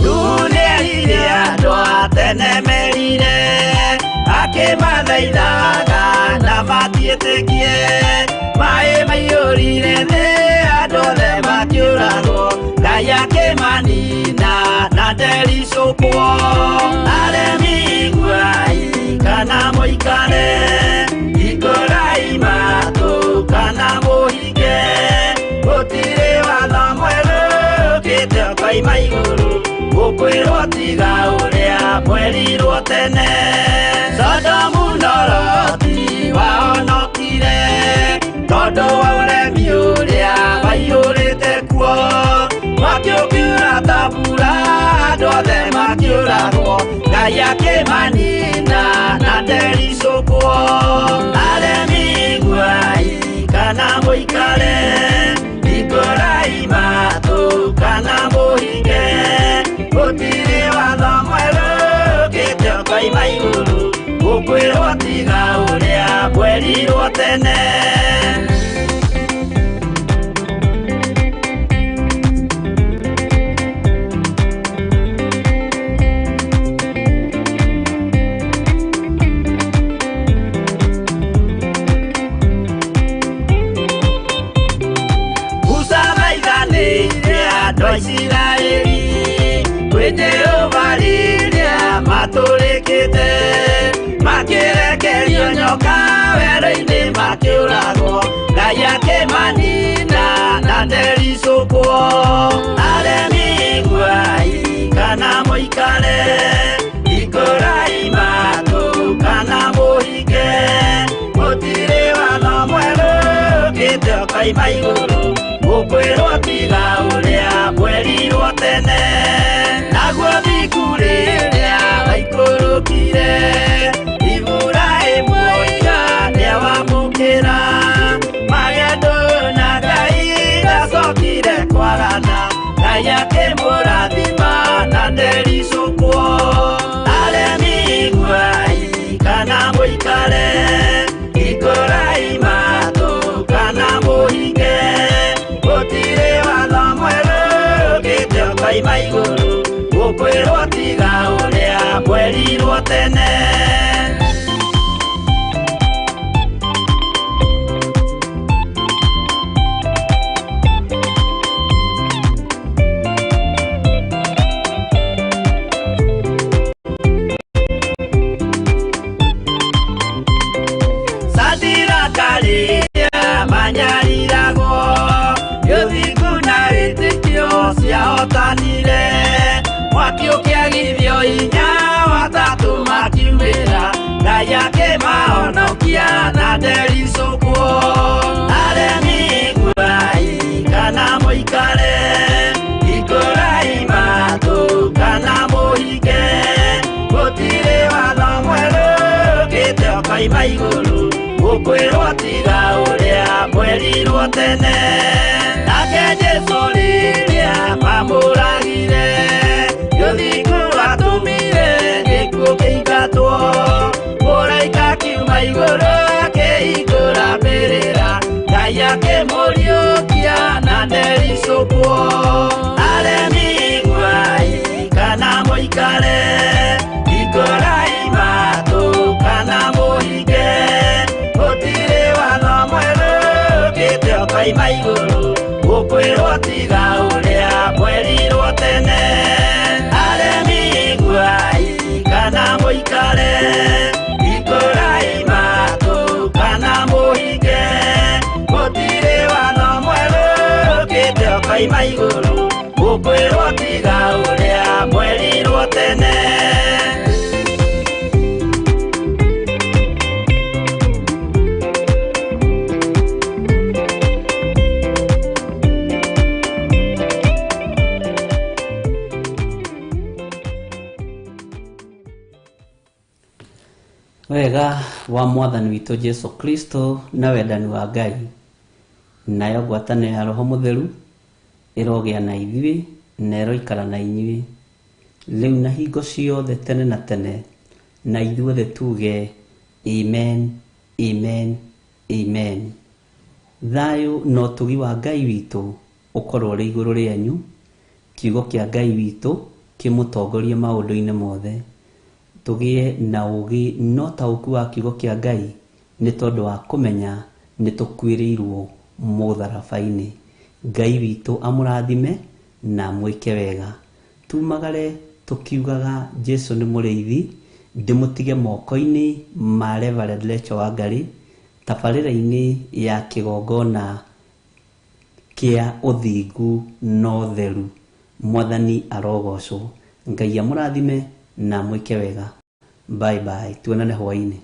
dunia iria doa tene merire akimathaithaga na matietikie mai maiyurire thi andu othe makiuragwo Ngai akimanina na ndericukwo aremi guai kana muikare ikurai matu kana muhige gutiri watho mweru ukite kaima iguru ukwirwo tiga uria mwerirwo tene Sodomu Loroti wahonokire tondu wa uremi uria waiyurite kuo makiukiura tabura andu othe makiuragwo Ngai akimanina na ndericukwo aremi guai kana muikare ikurai matu kana muhige gutiri watho mweru ukite kaima iguru tiga uria mwerirwo tene. Israeli kwenye ovariria maturikite makirekerio nyoka wero-ini makiurago Ngai akimanina na ndericukwo aremi guai kana muikare ikurai matu kana muhike gutiri watho mweru ukite ukaima iguru ukwirwo tiga uria mwerirwo tene naguo thiku riria waikurukire Iburaimu oiga niawamukira magendo na Ngai ndacokire kwarana Ngai akimurathima na ndericukwo aremi guai kana muikare ikurai matu kana muhike gutire watho mweru ukite ukaima iguru ukwirwo tiga uria mwerirwo tene. Sadira karia manyariragwo yuthiku na witikio ciahotanire mwaki ukiagithio inya watatu makiumira Ngai akimahonokia na ndericukwo aremi guai kana muikare ikurai matu kana muhike gutire watho mweru ukite ukaima iguru ukwirwo tiga uria mwerirwo tene nake Jesu riria mamuragire yuthiku atumire gikuo kiingatwo muraika kiuma iguru akihingura mbirira Ngai akimuriukia na ndericukwo aremi guai kana muikare ikurai matu kana muhike gutire watho mweru ukite ukaima iguru ukwirwo tiga uria mwerirwo tene aremi guai kana muikare ikurai matu kana muhike gutire watho mweru ukite ukaima iguru ukwirwo tiga uria mwerirwo tene. Wega wa mwathani witu Jesu Kristo na wendani wa Ngai nayo ngwatanĩro ya Roho Mũtheru ĩrogĩa na ithuĩ na ĩroikara na inyuĩ rĩu na hingo ciothe tene na tene na ithuothe tuge amen amen amen. Thayũ na ũtugi wa Ngai witũ ũkorwo ũrĩ igũrũ rĩanyu, kiugo kĩa Ngai witũ kĩmũtongorie maũndũ-inĩ mothe, tũgĩe na ũgĩ na ũtaũku wa kiugo kĩa Ngai nĩ tondũ wa kũmenya nĩ tũkuĩrĩirwo mũtharaba-inĩ. Ngai witũ amũrathime na mwĩke wega. Tumagare tukiugaga Jesu nĩ mũrĩithi, ndĩmũtige moko-inĩ ma Reverend Rachel Wangari tabarĩra-inĩ ya kĩgongona kĩa ũthingu na ũtheru. Mwathani arogocwo. Ngai amũrathime na mwĩke wega. Bye bye. Tuonane hwaĩ-inĩ.